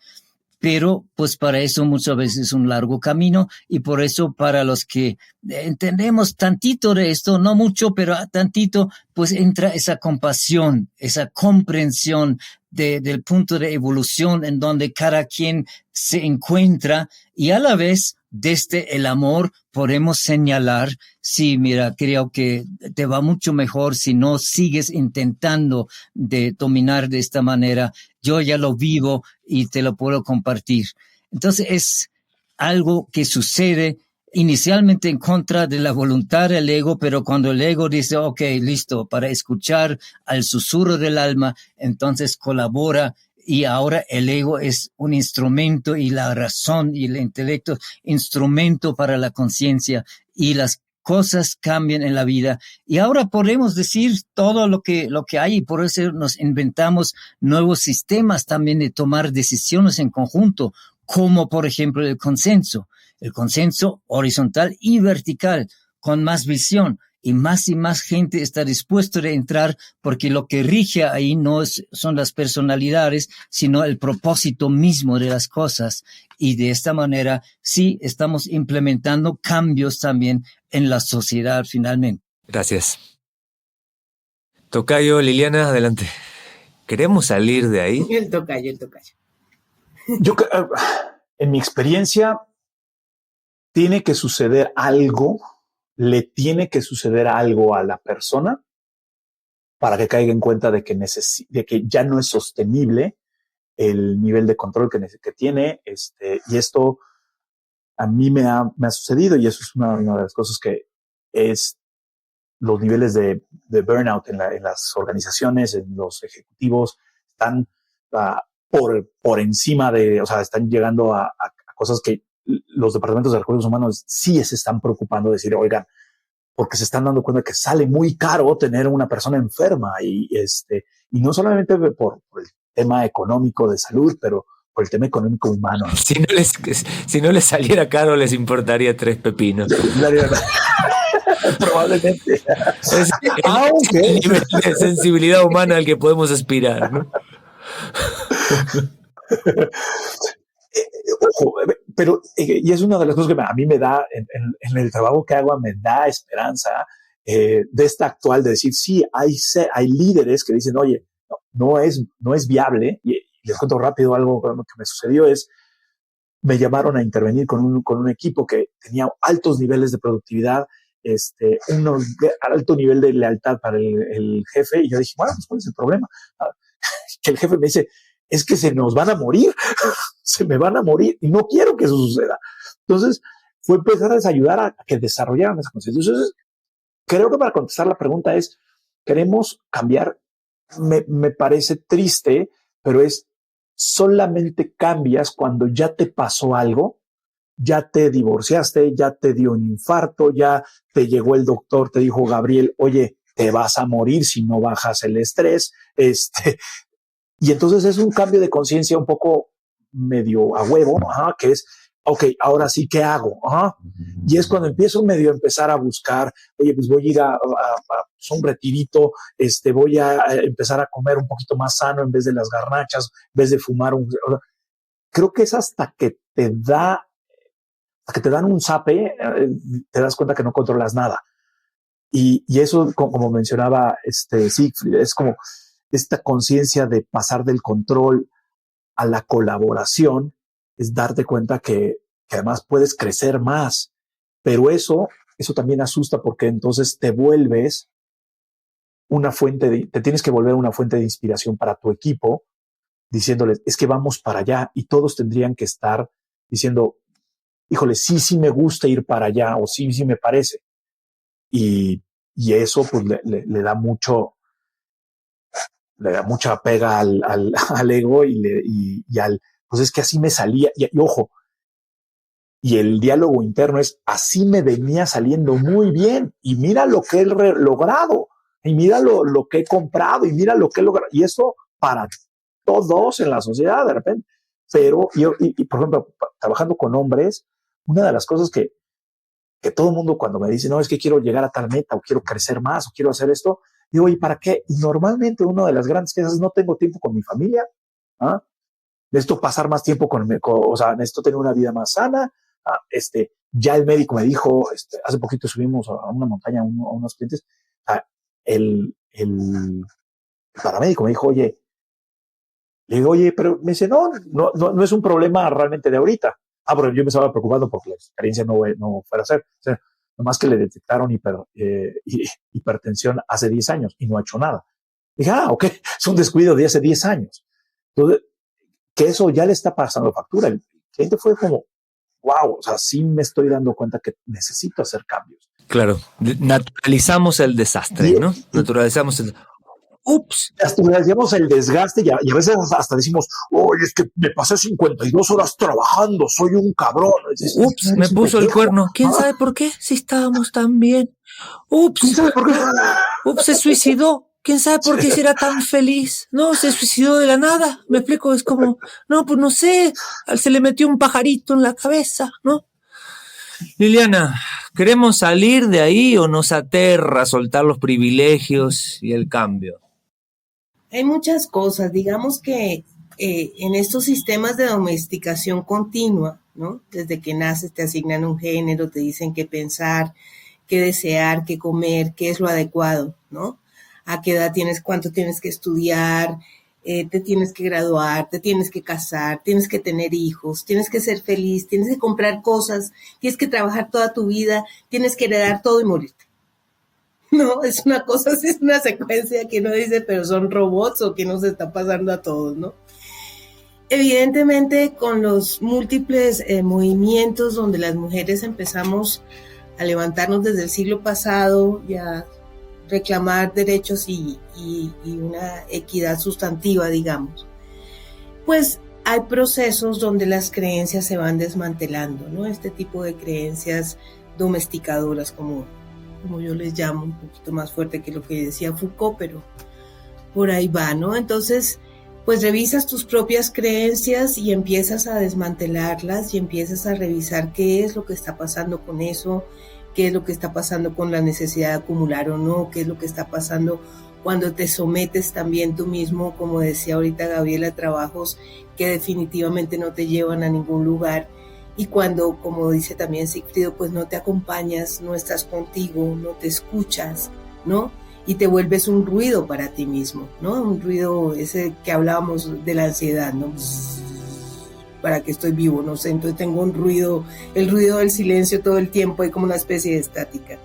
D: Pero pues para eso muchas veces es un largo camino, y por eso para los que entendemos tantito de esto, no mucho, pero tantito, pues entra esa compasión, esa comprensión del punto de evolución en donde cada quien se encuentra, y a la vez desde el amor podemos señalar, sí, mira, creo que te va mucho mejor si no sigues intentando de dominar de esta manera. Yo ya lo vivo y te lo puedo compartir. Entonces es algo que sucede inicialmente en contra de la voluntad del ego, pero cuando el ego dice, ok, listo, para escuchar al susurro del alma, entonces colabora. Y ahora el ego es un instrumento, y la razón y el intelecto instrumento para la conciencia, y las cosas cambian en la vida. Y ahora podemos decir todo lo que hay, y por eso nos inventamos nuevos sistemas también de tomar decisiones en conjunto, como por ejemplo el consenso horizontal y vertical, con más visión. Y más gente está dispuesta a entrar, porque lo que rige ahí no son las personalidades, sino el propósito mismo de las cosas. Y de esta manera sí estamos implementando cambios también en la sociedad finalmente.
C: Gracias. Tocayo, Liliana, adelante. ¿Queremos salir de ahí?
A: El tocayo.
E: En mi experiencia, tiene que suceder algo, le tiene que suceder algo a la persona para que caiga en cuenta de que ya no es sostenible el nivel de control que tiene. Y esto a mí me ha sucedido, y eso es una de las cosas que es los niveles de burnout en las organizaciones, en los ejecutivos, están por encima o sea, están llegando a cosas que los departamentos de recursos humanos sí se están preocupando de decir, oigan, porque se están dando cuenta que sale muy caro tener una persona enferma y no solamente por el tema económico de salud, pero por el tema económico humano.
C: Si no les saliera caro, les importaría 3 pepinos.
E: Probablemente.
C: Es el nivel de sensibilidad humana al que podemos aspirar, ¿no?
E: Ojo, pero y es una de las cosas que a mí me da, en el trabajo que hago, me da esperanza de esta actual, de decir, sí, hay líderes que dicen, oye, no es viable. Y les cuento rápido algo que me sucedió, me llamaron a intervenir con un equipo que tenía altos niveles de productividad, alto nivel de lealtad para el jefe, y yo dije, bueno, pues ¿cuál es el problema? Que el jefe me dice, es que se nos van a morir, se me van a morir, y no quiero que eso suceda. Entonces, fue empezar a ayudar a que desarrollaran esa conciencia. Entonces, creo que para contestar la pregunta es, ¿queremos cambiar? Me parece triste, pero solamente cambias cuando ya te pasó algo, ya te divorciaste, ya te dio un infarto, ya te llegó el doctor, te dijo, Gabriel, oye, te vas a morir si no bajas el estrés, y entonces es un cambio de conciencia un poco medio a huevo, que es, ok, ahora sí, ¿qué hago? Y es cuando empezar a buscar, oye, pues voy a ir a un retirito, voy a empezar a comer un poquito más sano en vez de las garnachas, en vez de fumar creo que es hasta que te dan un zape, te das cuenta que no controlas nada. Y eso, como mencionaba Siegfried, es como esta conciencia de pasar del control a la colaboración, es darte cuenta que además puedes crecer más. Pero eso también asusta, porque entonces te tienes que volver una fuente de inspiración para tu equipo, diciéndoles, es que vamos para allá, y todos tendrían que estar diciendo, híjole, sí me gusta ir para allá, o sí me parece. Y eso pues le da mucha pega al ego y al, pues es que así me salía, y ojo, y el diálogo interno es, así me venía saliendo muy bien, y mira lo que he logrado, y mira lo que he comprado, y mira lo que he logrado, y eso para todos en la sociedad de repente. Pero y por ejemplo, trabajando con hombres, una de las cosas que todo el mundo cuando me dice, no, es que quiero llegar a tal meta, o quiero crecer más, o quiero hacer esto, digo, ¿y para qué? Y normalmente una de las grandes quejas es, no tengo tiempo con mi familia, necesito pasar más tiempo o sea, necesito tener una vida más sana. Ya el médico me dijo, hace poquito subimos a una montaña a unos clientes, el paramédico me dijo, oye, le digo, oye, pero me dice, no es un problema realmente de ahorita. Pero yo me estaba preocupando porque la experiencia no fuera a ser. O sea, nomás que le detectaron hipertensión hace 10 años y no ha hecho nada. Dije, ok, es un descuido de hace 10 años. Entonces, que eso ya le está pasando factura. El cliente fue como, wow, o sea, sí me estoy dando cuenta que necesito hacer cambios.
C: Claro, naturalizamos el desastre, ¿no? Naturalizamos el...
E: Ups. Naturalizamos el desgaste y a veces hasta decimos, oye, es que me pasé 52 horas trabajando, soy un cabrón.
C: Ups, me puso el cuerno. ¿Quién sabe por qué? Si estábamos tan bien. Ups.
E: ¿Quién sabe por qué?
C: Ups, se suicidó. ¿Quién sabe por qué si era tan feliz? No, se suicidó de la nada. Me explico, es como, no, pues no sé, se le metió un pajarito en la cabeza, ¿no? Liliana, ¿queremos salir de ahí o nos aterra soltar los privilegios y el cambio?
A: Hay muchas cosas, digamos que en estos sistemas de domesticación continua, ¿no? Desde que naces te asignan un género, te dicen qué pensar, qué desear, qué comer, qué es lo adecuado, ¿no? A qué edad tienes, cuánto tienes que estudiar, te tienes que graduar, te tienes que casar, tienes que tener hijos, tienes que ser feliz, tienes que comprar cosas, tienes que trabajar toda tu vida, tienes que heredar todo y morirte. No, es una cosa, es una secuencia que uno dice, pero son robots o qué nos está pasando a todos, ¿no? Evidentemente, con los múltiples movimientos donde las mujeres empezamos a levantarnos desde el siglo pasado y a reclamar derechos y una equidad sustantiva, digamos, pues hay procesos donde las creencias se van desmantelando, ¿no? Este tipo de creencias domesticadoras, como yo les llamo, un poquito más fuerte que lo que decía Foucault, pero por ahí va, ¿no? Entonces, pues revisas tus propias creencias y empiezas a desmantelarlas y empiezas a revisar qué es lo que está pasando con eso, qué es lo que está pasando con la necesidad de acumular o no, qué es lo que está pasando cuando te sometes también tú mismo, como decía ahorita Gabriela, a trabajos que definitivamente no te llevan a ningún lugar, y cuando, como dice también Sigfrido, pues no te acompañas, no estás contigo, no te escuchas, ¿no? Y te vuelves un ruido para ti mismo, ¿no? Un ruido ese que hablábamos de la ansiedad, ¿no? Para que estoy vivo, no sé, entonces tengo un ruido, el ruido del silencio todo el tiempo, hay como una especie de estática.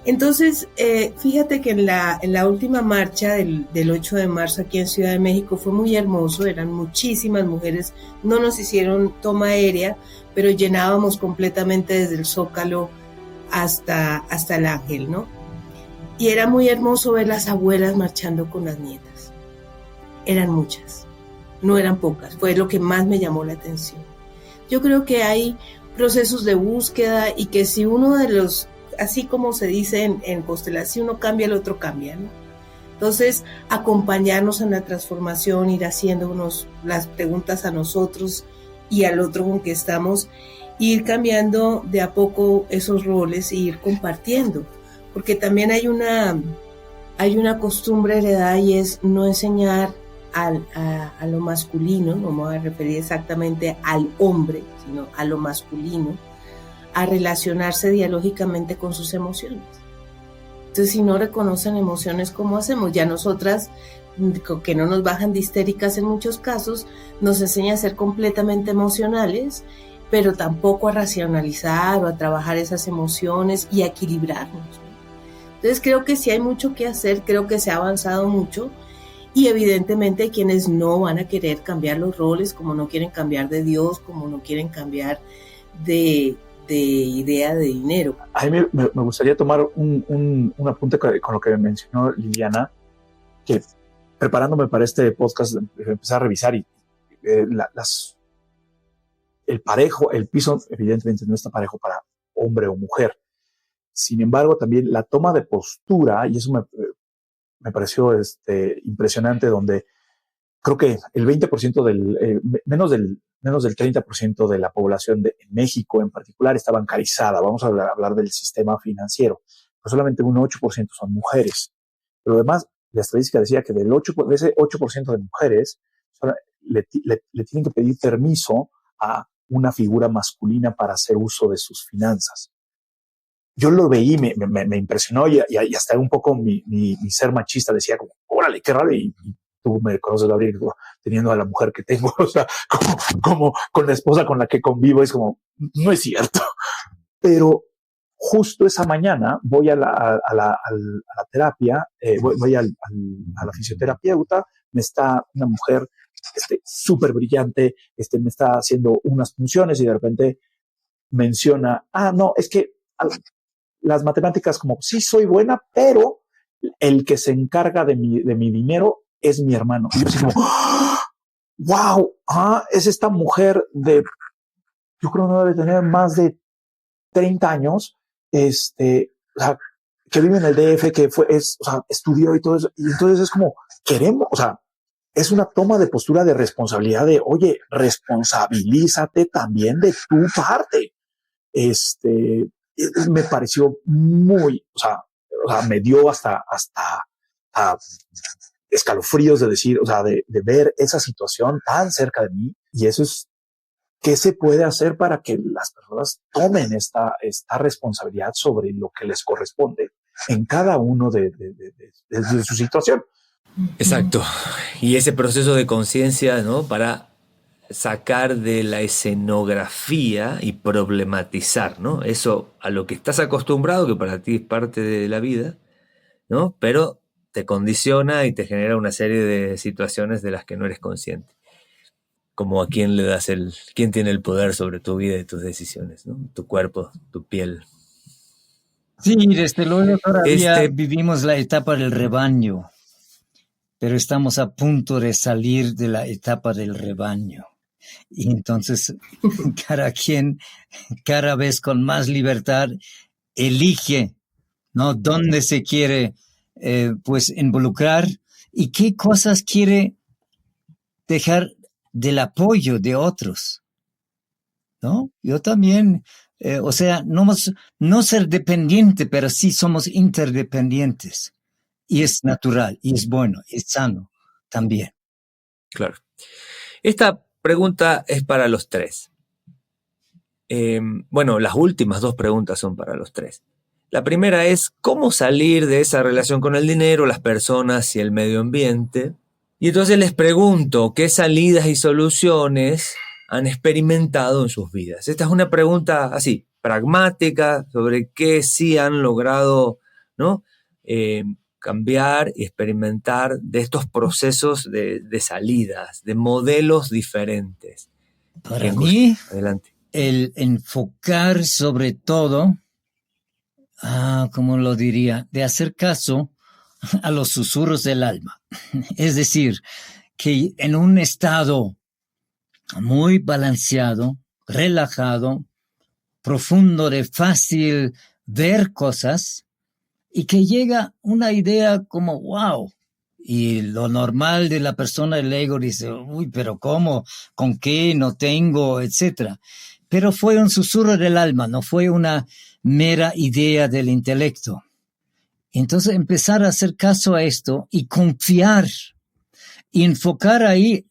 A: Entonces, fíjate que en la última marcha del 8 de marzo aquí en Ciudad de México fue muy hermoso, eran muchísimas mujeres, no nos hicieron toma aérea, pero llenábamos completamente desde el Zócalo hasta el Ángel, ¿no? Y era muy hermoso ver las abuelas marchando con las nietas. Eran muchas, no eran pocas, fue lo que más me llamó la atención. Yo creo que hay procesos de búsqueda y que si uno de los, así como se dice en constelación, si uno cambia, el otro cambia, ¿no? Entonces, acompañarnos en la transformación, ir haciéndonos las preguntas a nosotros y al otro con que estamos, ir cambiando de a poco esos roles e ir compartiendo. Porque también hay una costumbre heredada y es no enseñar a lo masculino, no me voy a referir exactamente al hombre, sino a lo masculino, a relacionarse dialógicamente con sus emociones. Entonces, si no reconocen emociones, ¿cómo hacemos? Ya nosotras, que no nos bajan de histéricas en muchos casos, nos enseña a ser completamente emocionales, pero tampoco a racionalizar o a trabajar esas emociones y a equilibrarnos. Entonces, creo que sí hay mucho que hacer, creo que se ha avanzado mucho, y evidentemente hay quienes no van a querer cambiar los roles, como no quieren cambiar de Dios, como no quieren cambiar de idea de dinero.
E: A mí me gustaría tomar un apunte con lo que mencionó Liliana, que preparándome para este podcast empecé a revisar y el piso evidentemente no está parejo para hombre o mujer. Sin embargo, también la toma de postura, y eso me pareció impresionante, donde creo que el 20% menos del 30% de la población de México en particular está bancarizada. Vamos a hablar del sistema financiero. Pero solamente un 8% son mujeres. Pero además, la estadística decía que de ese 8% de mujeres le tienen que pedir permiso a una figura masculina para hacer uso de sus finanzas. Yo lo veí, me impresionó y hasta un poco mi ser machista decía como, órale, qué raro. Y tú me conoces, Gabriel, teniendo a la mujer que tengo, o sea, como con la esposa con la que convivo, es como, no es cierto. Pero justo esa mañana voy a la terapia, voy a la fisioterapeuta, me está una mujer súper brillante, me está haciendo unas funciones y de repente menciona, no, es que las matemáticas como, sí soy buena, pero el que se encarga de mi dinero es mi hermano. Y yo así como, wow, es esta mujer yo creo que no debe tener más de 30 años, o sea, que vive en el DF, estudió y todo eso. Y entonces es como, es una toma de postura de responsabilidad de, oye, responsabilízate también de tu parte. Me pareció muy, o sea, me dio hasta escalofríos de decir, o sea, de ver esa situación tan cerca de mí. Y eso es, ¿qué se puede hacer para que las personas tomen esta responsabilidad sobre lo que les corresponde en cada uno de su situación?
C: Exacto. Y ese proceso de conciencia, ¿no? Para sacar de la escenografía y problematizar, ¿no? Eso a lo que estás acostumbrado, que para ti es parte de la vida, ¿no? Pero te condiciona y te genera una serie de situaciones de las que no eres consciente. Como a quién le das quién tiene el poder sobre tu vida y tus decisiones, ¿no? Tu cuerpo, tu piel.
D: Sí, desde luego todavía vivimos la etapa del rebaño, pero estamos a punto de salir de la etapa del rebaño. Y entonces cada quien, cada vez con más libertad, elige, ¿no? Dónde se quiere pues involucrar y qué cosas quiere dejar del apoyo de otros, ¿no? Yo también, o sea, no ser dependiente, pero sí somos interdependientes. Y es natural, y es bueno, y es sano también.
C: Claro. Esta pregunta es para los tres. Bueno, las últimas dos preguntas son para los tres. La primera es, ¿cómo salir de esa relación con el dinero, las personas y el medio ambiente? Y entonces les pregunto, ¿qué salidas y soluciones han experimentado en sus vidas? Esta es una pregunta así, pragmática, sobre qué sí han logrado, ¿no? Cambiar y experimentar de estos procesos de salidas, de modelos diferentes.
D: Para mí,
C: adelante.
D: El enfocar sobre todo, ¿cómo lo diría? De hacer caso a los susurros del alma. Es decir, que en un estado muy balanceado, relajado, profundo, de fácil ver cosas, y que llega una idea como, wow, y lo normal de la persona, el ego, dice, uy, pero ¿cómo? ¿Con qué? No tengo, etcétera. Pero fue un susurro del alma, no fue una mera idea del intelecto. Entonces empezar a hacer caso a esto y confiar y enfocar ahí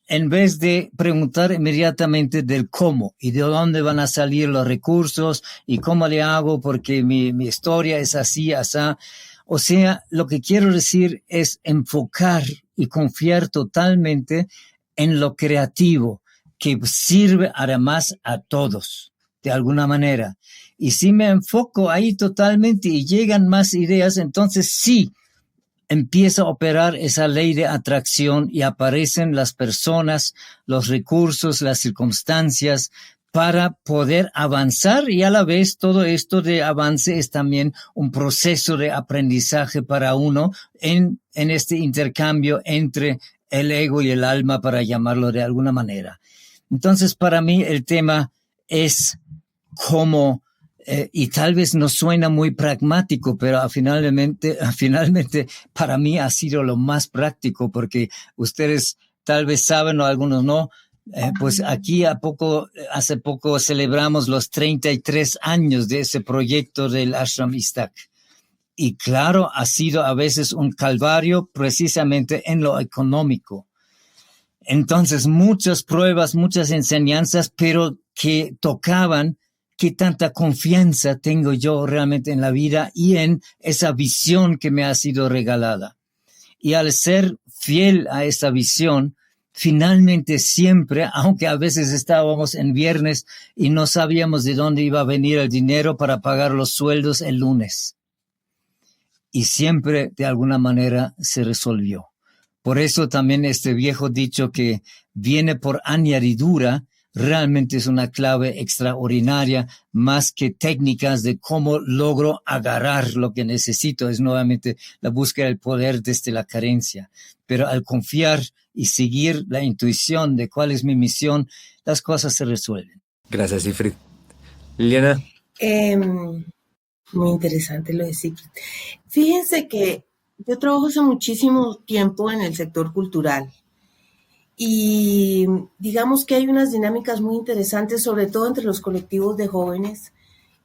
D: en vez de preguntar inmediatamente del cómo y de dónde van a salir los recursos y cómo le hago porque mi historia es así, asá. O sea, lo que quiero decir es enfocar y confiar totalmente en lo creativo que sirve además a todos, de alguna manera. Y si me enfoco ahí totalmente y llegan más ideas, entonces sí, empieza a operar esa ley de atracción y aparecen las personas, los recursos, las circunstancias para poder avanzar, y a la vez todo esto de avance es también un proceso de aprendizaje para uno en este intercambio entre el ego y el alma, para llamarlo de alguna manera. Entonces, para mí el tema es cómo y tal vez no suena muy pragmático, pero finalmente para mí ha sido lo más práctico, porque ustedes tal vez saben o algunos no, pues aquí hace poco celebramos los 33 años de ese proyecto del Ashram Iztac. Y claro, ha sido a veces un calvario precisamente en lo económico. Entonces, muchas pruebas, muchas enseñanzas, pero que tocaban qué tanta confianza tengo yo realmente en la vida y en esa visión que me ha sido regalada. Y al ser fiel a esa visión, finalmente siempre, aunque a veces estábamos en viernes y no sabíamos de dónde iba a venir el dinero para pagar los sueldos el lunes, y siempre de alguna manera se resolvió. Por eso también este viejo dicho que viene por añadidura realmente es una clave extraordinaria, más que técnicas de cómo logro agarrar lo que necesito. Es nuevamente la búsqueda del poder desde la carencia. Pero al confiar y seguir la intuición de cuál es mi misión, las cosas se resuelven.
C: Gracias, Sigfrid. Liliana.
A: Muy interesante lo de Sigfrid. Fíjense que yo trabajo hace muchísimo tiempo en el sector cultural. Y digamos que hay unas dinámicas muy interesantes, sobre todo entre los colectivos de jóvenes,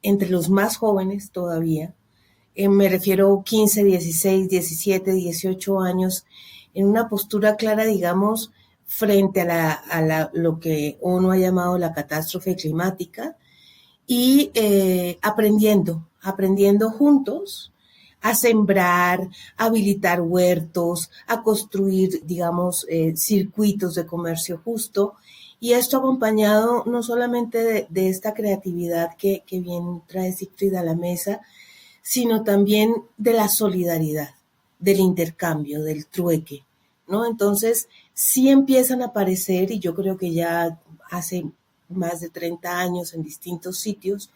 A: entre los más jóvenes todavía. Me refiero 15, 16, 17, 18 años, en una postura clara, digamos, frente a lo que ONU ha llamado la catástrofe climática y aprendiendo juntos a sembrar, a habilitar huertos, a construir, digamos, circuitos de comercio justo. Y esto acompañado no solamente de esta creatividad que bien trae Siegfried a la mesa, sino también de la solidaridad, del intercambio, del trueque, ¿no? Entonces, sí empiezan a aparecer, y yo creo que ya hace más de 30 años en distintos sitios,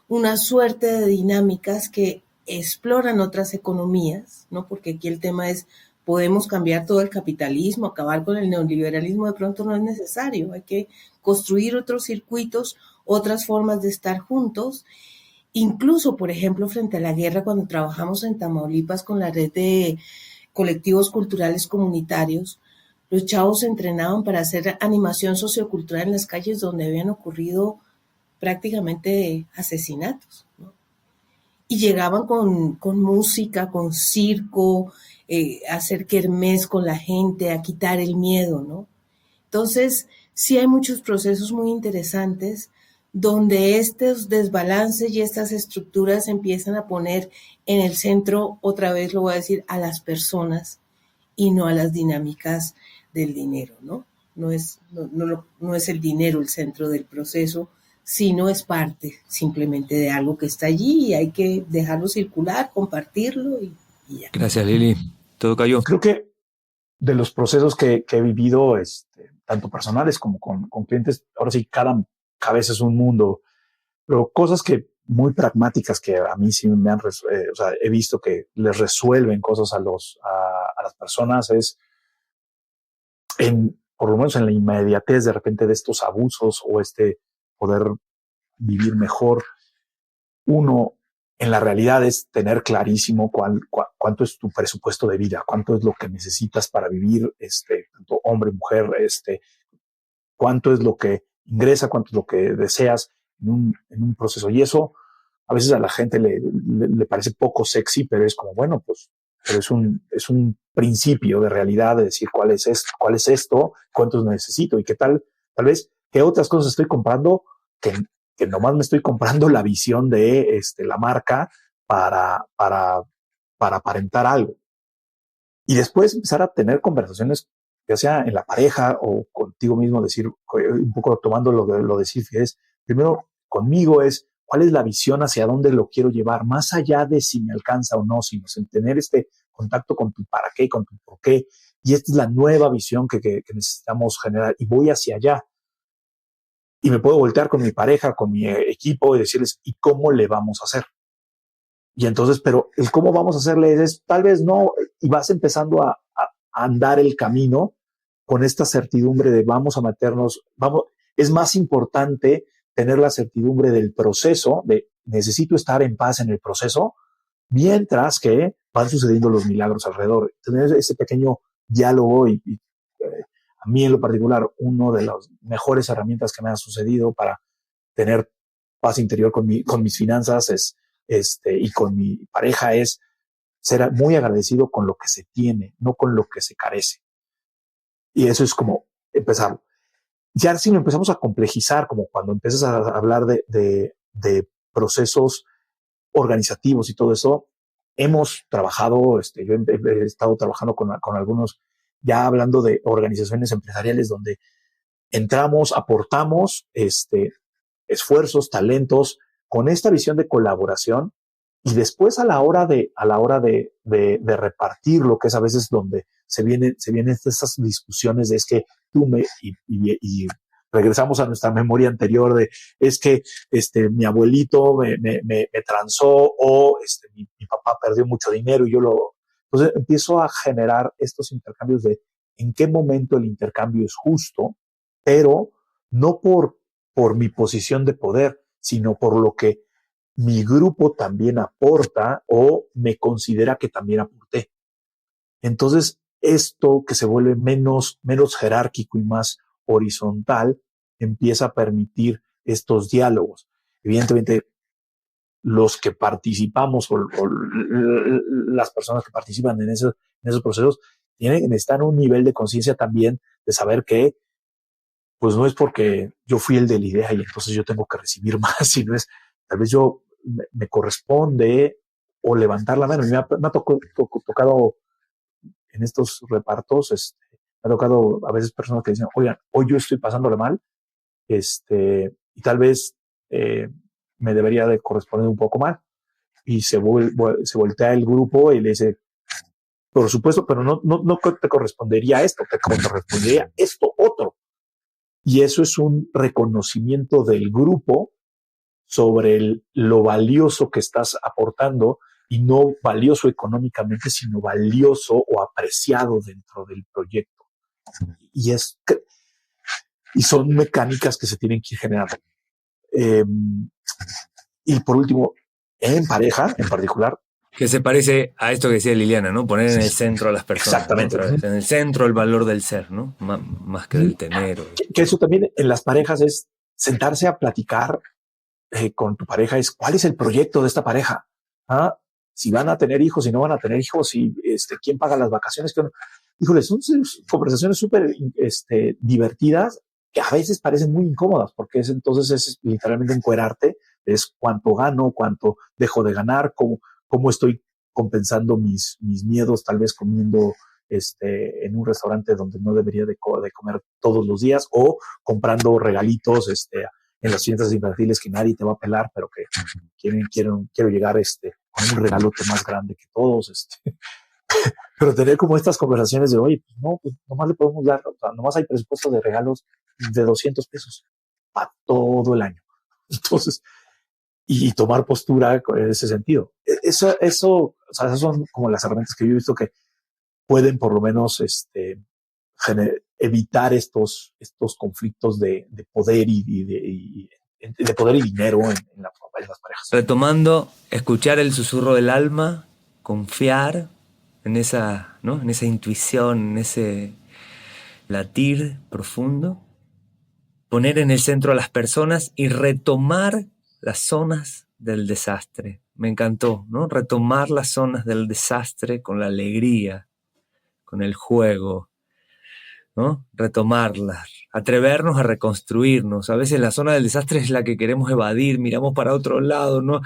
A: una suerte de dinámicas que exploran otras economías, ¿no? Porque aquí el tema es, podemos cambiar todo el capitalismo, acabar con el neoliberalismo, de pronto no es necesario, hay que construir otros circuitos, otras formas de estar juntos. Incluso, por ejemplo, frente a la guerra, cuando trabajamos en Tamaulipas con la red de colectivos culturales comunitarios, los chavos se entrenaban para hacer animación sociocultural en las calles donde habían ocurrido prácticamente asesinatos, ¿no? Y llegaban con música, con circo, a hacer kermés con la gente, a quitar el miedo, ¿no? Entonces, sí hay muchos procesos muy interesantes donde estos desbalances y estas estructuras empiezan a poner en el centro, otra vez lo voy a decir, a las personas y no a las dinámicas del dinero, ¿no? No es el dinero el centro del proceso, sino es parte simplemente de algo que está allí y hay que dejarlo circular, compartirlo y ya.
C: Gracias, Lili. Todo cayó.
E: Creo que de los procesos que he vivido, tanto personales como con clientes, ahora sí, cada cabeza es un mundo, pero cosas que muy pragmáticas que a mí sí me han, o sea, he visto que les resuelven cosas a las personas es por lo menos en la inmediatez de repente de estos abusos o poder vivir mejor. Uno, en la realidad es tener clarísimo cuánto es tu presupuesto de vida, cuánto es lo que necesitas para vivir, tanto hombre, mujer, cuánto es lo que ingresa, cuánto es lo que deseas en un proceso. Y eso a veces a la gente le parece poco sexy, pero es como, bueno, pues pero es un principio de realidad de decir cuál es esto, cuántos necesito y qué tal vez qué otras cosas estoy comprando que nomás me estoy comprando la visión de la marca para aparentar algo. Y después empezar a tener conversaciones, ya sea en la pareja o contigo mismo, decir, un poco tomando lo de Silvia, es primero conmigo es cuál es la visión, hacia dónde lo quiero llevar, más allá de si me alcanza o no, sino en tener este contacto con tu para qué y con tu por qué. Y esta es la nueva visión que necesitamos generar y voy hacia allá. Y me puedo voltear con mi pareja, con mi equipo y decirles, ¿y cómo le vamos a hacer? Y entonces, pero el cómo vamos a hacerle es tal vez no, y vas empezando a andar el camino con esta certidumbre de vamos a meternos, es más importante tener la certidumbre del proceso, de necesito estar en paz en el proceso, mientras que van sucediendo los milagros alrededor. Tener ese pequeño diálogo a mí en lo particular, una de las mejores herramientas que me ha sucedido para tener paz interior con mis finanzas y con mi pareja es ser muy agradecido con lo que se tiene, no con lo que se carece. Y eso es como empezar. Ya si lo empezamos a complejizar, como cuando empiezas a hablar de procesos organizativos y todo eso, hemos trabajado, yo he estado trabajando con algunos, ya hablando de organizaciones empresariales donde entramos, aportamos esfuerzos, talentos, con esta visión de colaboración y después a la hora de repartir lo que es a veces donde se vienen estas discusiones de es que tú y regresamos a nuestra memoria anterior de es que mi abuelito me transó o mi papá perdió mucho dinero y entonces empiezo a generar estos intercambios de en qué momento el intercambio es justo, pero no por mi posición de poder, sino por lo que mi grupo también aporta o me considera que también aporté. Entonces, esto que se vuelve menos jerárquico y más horizontal, empieza a permitir estos diálogos. Evidentemente, los que participamos o las personas que participan en esos procesos necesitan un nivel de conciencia también de saber que pues no es porque yo fui el de la idea y entonces yo tengo que recibir más, sino es tal vez me corresponde o levantar la mano. Me ha tocado en estos repartos, me ha tocado a veces personas que dicen, oigan, hoy yo estoy pasándole mal, y tal vez me debería de corresponder un poco mal. Y se voltea el grupo y le dice, por supuesto, pero no te correspondería esto, te correspondería esto otro. Y eso es un reconocimiento del grupo sobre lo valioso que estás aportando, y no valioso económicamente, sino valioso o apreciado dentro del proyecto. Y son mecánicas que se tienen que ir generando. Y por último, en pareja en particular,
C: que se parece a esto que decía Liliana, ¿no? Poner en el centro a las personas.
E: Exactamente.
C: ¿No? En el centro el valor del ser, ¿no? Más que del tener.
E: Que eso también en las parejas es sentarse a platicar con tu pareja, es cuál es el proyecto de esta pareja. Si van a tener hijos, si no van a tener hijos, si quién paga las vacaciones. Híjole, son conversaciones súper divertidas, que a veces parecen muy incómodas, porque entonces es literalmente encuerarte, es cuánto gano, cuánto dejo de ganar, cómo estoy compensando mis miedos, tal vez comiendo en un restaurante donde no debería de comer todos los días, o comprando regalitos en las fiestas infantiles que nadie te va a pelar, pero que quiero llegar con un regalote más grande que todos. Pero tener como estas conversaciones de, oye, pues nomás le podemos dar, o sea, nomás hay presupuesto de regalos de 200 pesos para todo el año. Entonces, y tomar postura en ese sentido. Eso, o sea, esas son como las herramientas que yo he visto que pueden por lo menos evitar estos conflictos de poder de poder y dinero en las parejas.
C: Retomando, escuchar el susurro del alma, confiar en esa, ¿no? En esa intuición, en ese latir profundo, poner en el centro a las personas y retomar las zonas del desastre. Me encantó, ¿no? Retomar las zonas del desastre con la alegría, con el juego, ¿no? Retomarlas, atrevernos a reconstruirnos. A veces la zona del desastre es la que queremos evadir, miramos para otro lado, no,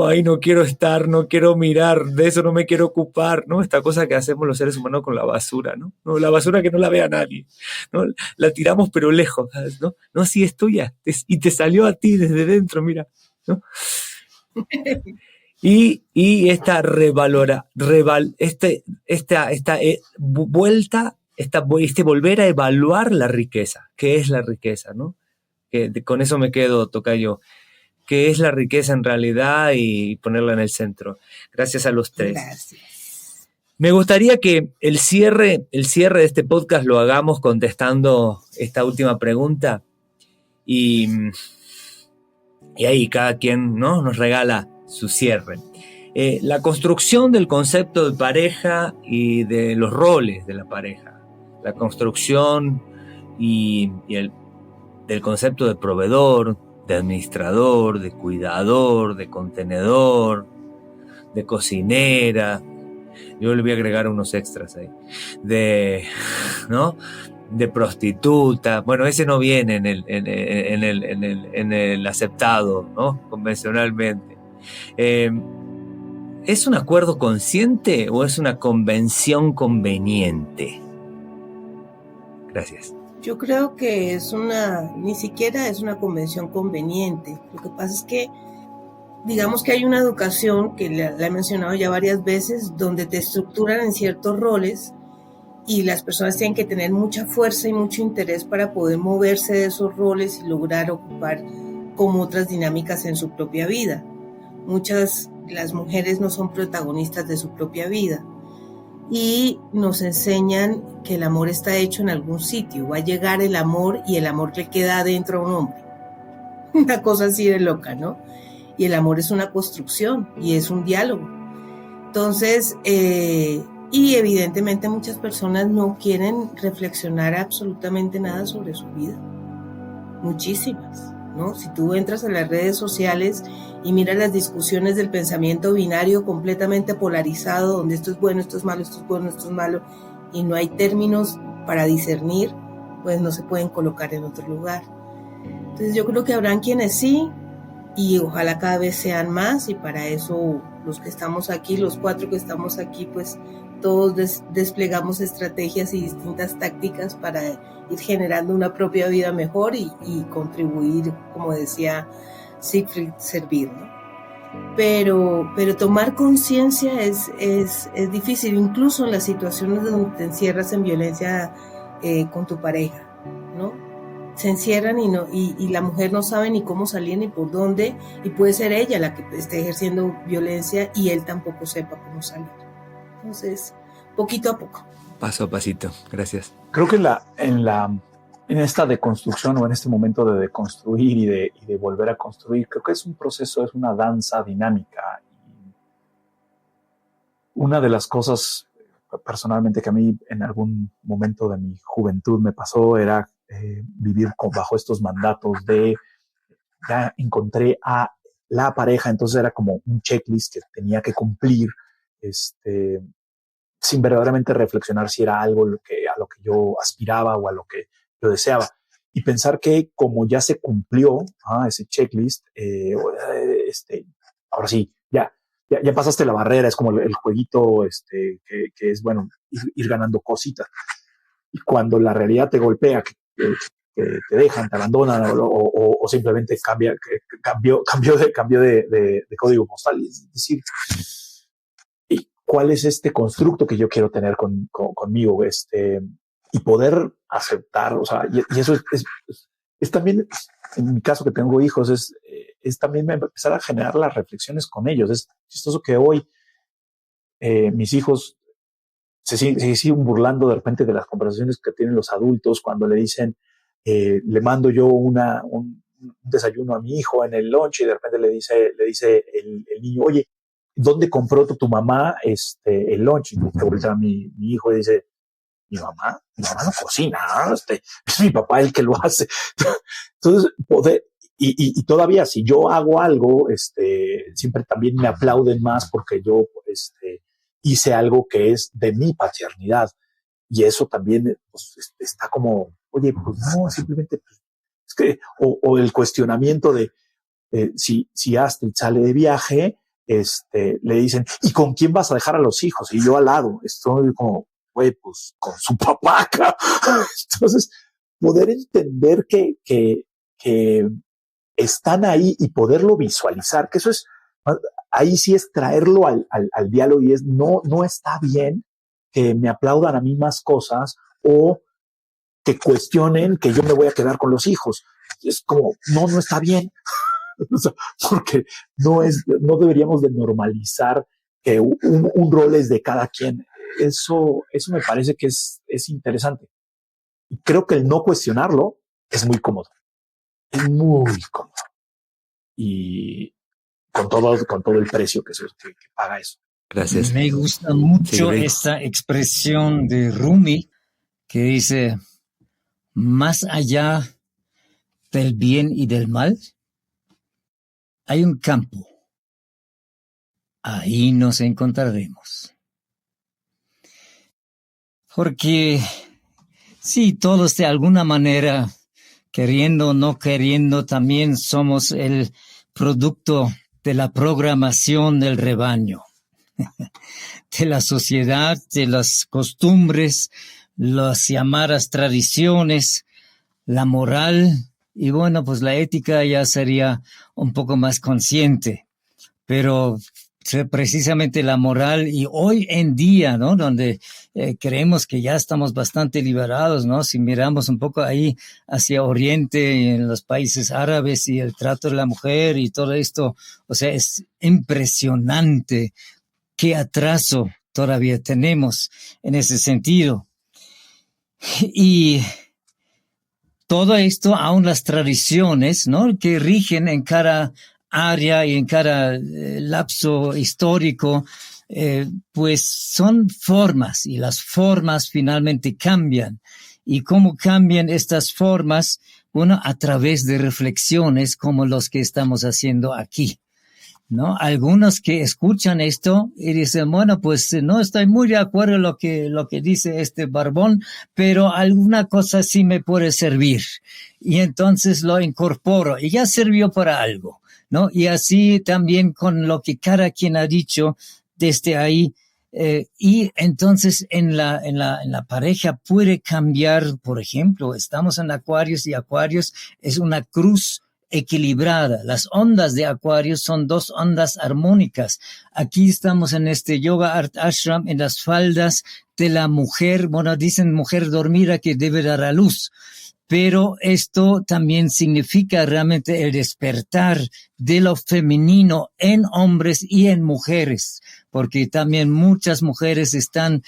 C: ahí no quiero estar, no quiero mirar, de eso no me quiero ocupar, ¿no? Esta cosa que hacemos los seres humanos con la basura, ¿no? La basura que no la vea nadie, ¿no? La tiramos pero lejos, ¿no? No, sí es tuya, y te salió a ti desde dentro, mira, ¿no? Y esta vuelta, volver a evaluar la riqueza. ¿Qué es la riqueza, no? Con eso me quedo, tocayo. ¿Qué es la riqueza en realidad? Y ponerla en el centro. Gracias a los tres.
A: Gracias.
C: Me gustaría que el cierre de este podcast lo hagamos contestando esta última pregunta. Y ahí cada quien, ¿no? Nos regala su cierre. La construcción del concepto de pareja y de los roles de la pareja. La construcción del concepto de proveedor, de administrador, de cuidador, de contenedor, de cocinera. Yo le voy a agregar unos extras ahí. ¿No? De prostituta. Bueno, ese no viene en el aceptado, ¿no? Convencionalmente. ¿Es un acuerdo consciente o es una convención conveniente? Gracias.
A: Yo creo que ni siquiera es una convención conveniente. Lo que pasa es que, digamos que hay una educación, que la he mencionado ya varias veces, donde te estructuran en ciertos roles y las personas tienen que tener mucha fuerza y mucho interés para poder moverse de esos roles y lograr ocupar como otras dinámicas en su propia vida. Las mujeres no son protagonistas de su propia vida y nos enseñan que el amor está hecho en algún sitio, va a llegar el amor y el amor le queda adentro a un hombre. Una cosa así de loca, ¿no? Y el amor es una construcción y es un diálogo. Entonces, y evidentemente muchas personas no quieren reflexionar absolutamente nada sobre su vida. Muchísimas, ¿no? Si tú entras a las redes sociales y miras las discusiones del pensamiento binario completamente polarizado, donde esto es bueno, esto es malo, esto es bueno, esto es malo, y no hay términos para discernir, pues no se pueden colocar en otro lugar. Entonces yo creo que habrán quienes sí, y ojalá cada vez sean más, y para eso los que estamos aquí, los 4 que estamos aquí, pues todos desplegamos estrategias y distintas tácticas para ir generando una propia vida mejor y contribuir, como decía Siegfried, servir, ¿no? Pero tomar conciencia es difícil, incluso en las situaciones donde te encierras en violencia con tu pareja, ¿no? Se encierran y la mujer no sabe ni cómo salir ni por dónde, y puede ser ella la que esté ejerciendo violencia y él tampoco sepa cómo salir. Entonces, poquito a poco.
C: Paso a pasito. Gracias.
E: Creo que en esta deconstrucción o en este momento de deconstruir y de volver a construir, creo que es un proceso, es una danza dinámica. Una de las cosas personalmente que a mí en algún momento de mi juventud me pasó era vivir bajo estos mandatos de ya encontré a la pareja, entonces era como un checklist que tenía que cumplir, sin verdaderamente reflexionar si era algo a lo que yo aspiraba o a lo que yo deseaba. Y pensar que como ya se cumplió ese checklist, ahora sí, ya pasaste la barrera, es como el jueguito que es, bueno, ir ganando cositas. Y cuando la realidad te golpea, que te dejan, te abandonan o simplemente cambió de código postal, es decir, ¿y cuál es este constructo que yo quiero tener conmigo? Y poder aceptar, o sea, y eso es también, en mi caso que tengo hijos, es también empezar a generar las reflexiones con ellos. Es chistoso que hoy mis hijos se siguen burlando de repente de las conversaciones que tienen los adultos cuando le dicen, le mando yo un desayuno a mi hijo en el lunch y de repente le dice el niño, oye, ¿dónde compró tu mamá el lunch? Y te voltea a mi hijo y dice, mi mamá no cocina, es mi papá el que lo hace. Entonces, y todavía si yo hago algo, siempre también me aplauden más porque yo hice algo que es de mi paternidad. Y eso también pues, está como, oye, pues no, simplemente pues, es que, o el cuestionamiento de si Astrid sale de viaje, le dicen, ¿y con quién vas a dejar a los hijos? Y yo al lado, estoy como, güey, pues con su papá. Entonces, poder entender que están ahí y poderlo visualizar, que eso es, ahí sí es traerlo al diálogo y es, no está bien que me aplaudan a mí más cosas o que cuestionen que yo me voy a quedar con los hijos. Es como, no está bien. O sea, porque no deberíamos de normalizar que un rol es de cada quien. Eso me parece que es interesante. Y creo que el no cuestionarlo es muy cómodo. Es muy cómodo. Y con todo el precio que paga eso.
C: Gracias.
D: Me gusta mucho esta expresión de Rumi que dice, más allá del bien y del mal, hay un campo. Ahí nos encontraremos. Porque sí, todos de alguna manera, queriendo o no queriendo, también somos el producto de la programación del rebaño, de la sociedad, de las costumbres, las llamadas tradiciones, la moral, y bueno, pues la ética ya sería un poco más consciente, pero precisamente la moral, y hoy en día, ¿no? Donde creemos que ya estamos bastante liberados, ¿no? Si miramos un poco ahí hacia Oriente, en los países árabes y el trato de la mujer y todo esto, o sea, es impresionante qué atraso todavía tenemos en ese sentido. Y todo esto, aún las tradiciones, ¿no? Que rigen en cada área y en cada lapso histórico, pues son formas y las formas finalmente cambian. ¿Y cómo cambian estas formas? Bueno, a través de reflexiones como los que estamos haciendo aquí, ¿no? Algunos que escuchan esto y dicen, bueno, pues no estoy muy de acuerdo en lo que dice este barbón, pero alguna cosa sí me puede servir. Y entonces lo incorporo y ya sirvió para algo, ¿no? Y así también con lo que cada quien ha dicho desde ahí. Y entonces en la pareja puede cambiar, por ejemplo, estamos en Acuarios y Acuarios es una cruz equilibrada. Las ondas de Acuarios son 2 ondas armónicas. Aquí estamos en este Yoga Art Ashram, en las faldas de la mujer. Bueno, dicen mujer dormida que debe dar a luz. Pero esto también significa realmente el despertar de lo femenino en hombres y en mujeres, porque también muchas mujeres están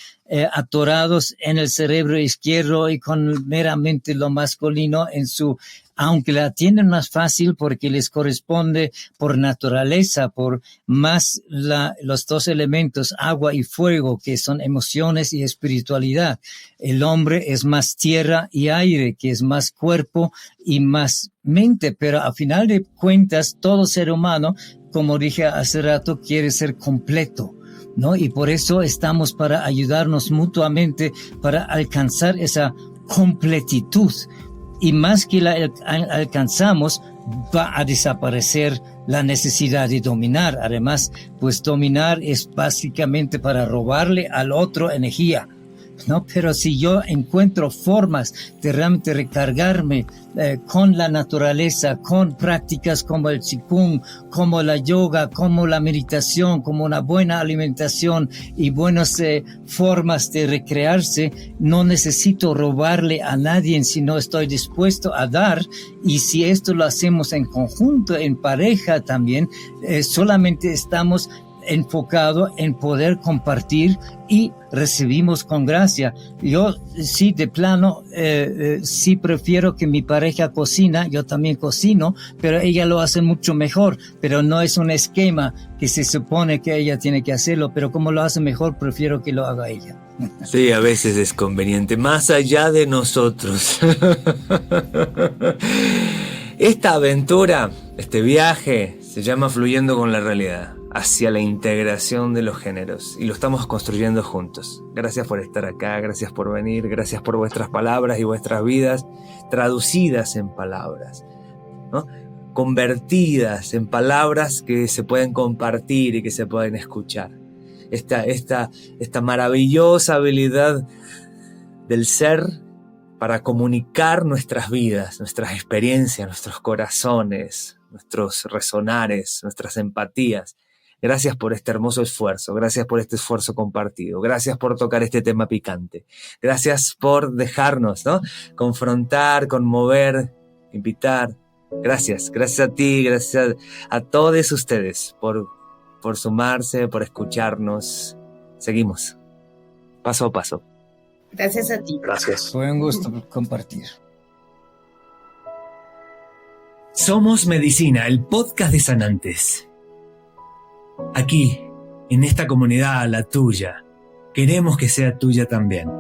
D: atorados en el cerebro izquierdo y con meramente lo masculino en su, aunque la tienen más fácil porque les corresponde por naturaleza, por más los 2 elementos, agua y fuego, que son emociones y espiritualidad. El hombre es más tierra y aire, que es más cuerpo y más mente, pero a final de cuentas, todo ser humano, como dije hace rato, quiere ser completo, ¿no? Y por eso estamos para ayudarnos mutuamente para alcanzar esa completitud. Y más que la alcanzamos, va a desaparecer la necesidad de dominar. Además, pues dominar es básicamente para robarle al otro energía, ¿no? Pero si yo encuentro formas de realmente recargarme con la naturaleza, con prácticas como el Qigong, como la yoga, como la meditación, como una buena alimentación y buenas formas de recrearse, no necesito robarle a nadie, sino estoy dispuesto a dar. Y si esto lo hacemos en conjunto, en pareja también, solamente estamos enfocado en poder compartir y recibimos con gracia. Yo sí, de plano, sí prefiero que mi pareja cocina, yo también cocino, pero ella lo hace mucho mejor, pero no es un esquema que se supone que ella tiene que hacerlo, pero como lo hace mejor, prefiero que lo haga ella.
C: Sí, a veces es conveniente, más allá de nosotros. Esta aventura, este viaje, se llama Fluyendo con la Realidad, hacia la integración de los géneros, y lo estamos construyendo juntos. Gracias por estar acá, gracias por venir, gracias por vuestras palabras y vuestras vidas traducidas en palabras, ¿no? Convertidas en palabras que se pueden compartir y que se pueden escuchar. Esta maravillosa habilidad del ser para comunicar nuestras vidas, nuestras experiencias, nuestros corazones, nuestros resonares, nuestras empatías. Gracias por este hermoso esfuerzo, gracias por este esfuerzo compartido, gracias por tocar este tema picante, gracias por dejarnos, ¿no?, confrontar, conmover, invitar. Gracias a ti, gracias a todos ustedes por sumarse, por escucharnos. Seguimos, paso a paso.
A: Gracias a ti.
E: Gracias.
D: Fue un gusto compartir.
C: Somos Medicina, el podcast de sanantes. Aquí, en esta comunidad, la tuya, queremos que sea tuya también.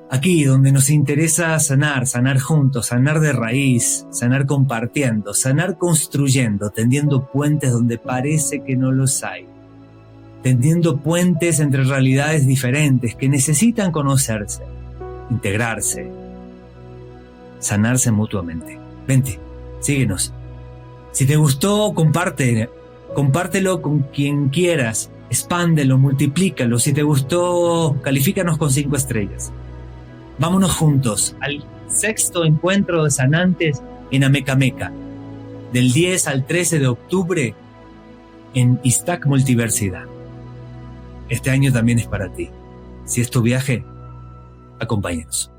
C: Aquí, donde nos interesa sanar juntos, sanar de raíz, sanar compartiendo, sanar construyendo, tendiendo puentes donde parece que no los hay. Tendiendo puentes entre realidades diferentes que necesitan conocerse, integrarse, sanarse mutuamente. Vente, síguenos. Si te gustó, compártelo con quien quieras, expándelo, multiplícalo. Si te gustó, califícanos con 5 estrellas. Vámonos juntos al 6º encuentro de sanantes en Amecameca, del 10 al 13 de octubre en Iztac Multiversidad. Este año también es para ti. Si es tu viaje, acompáñanos.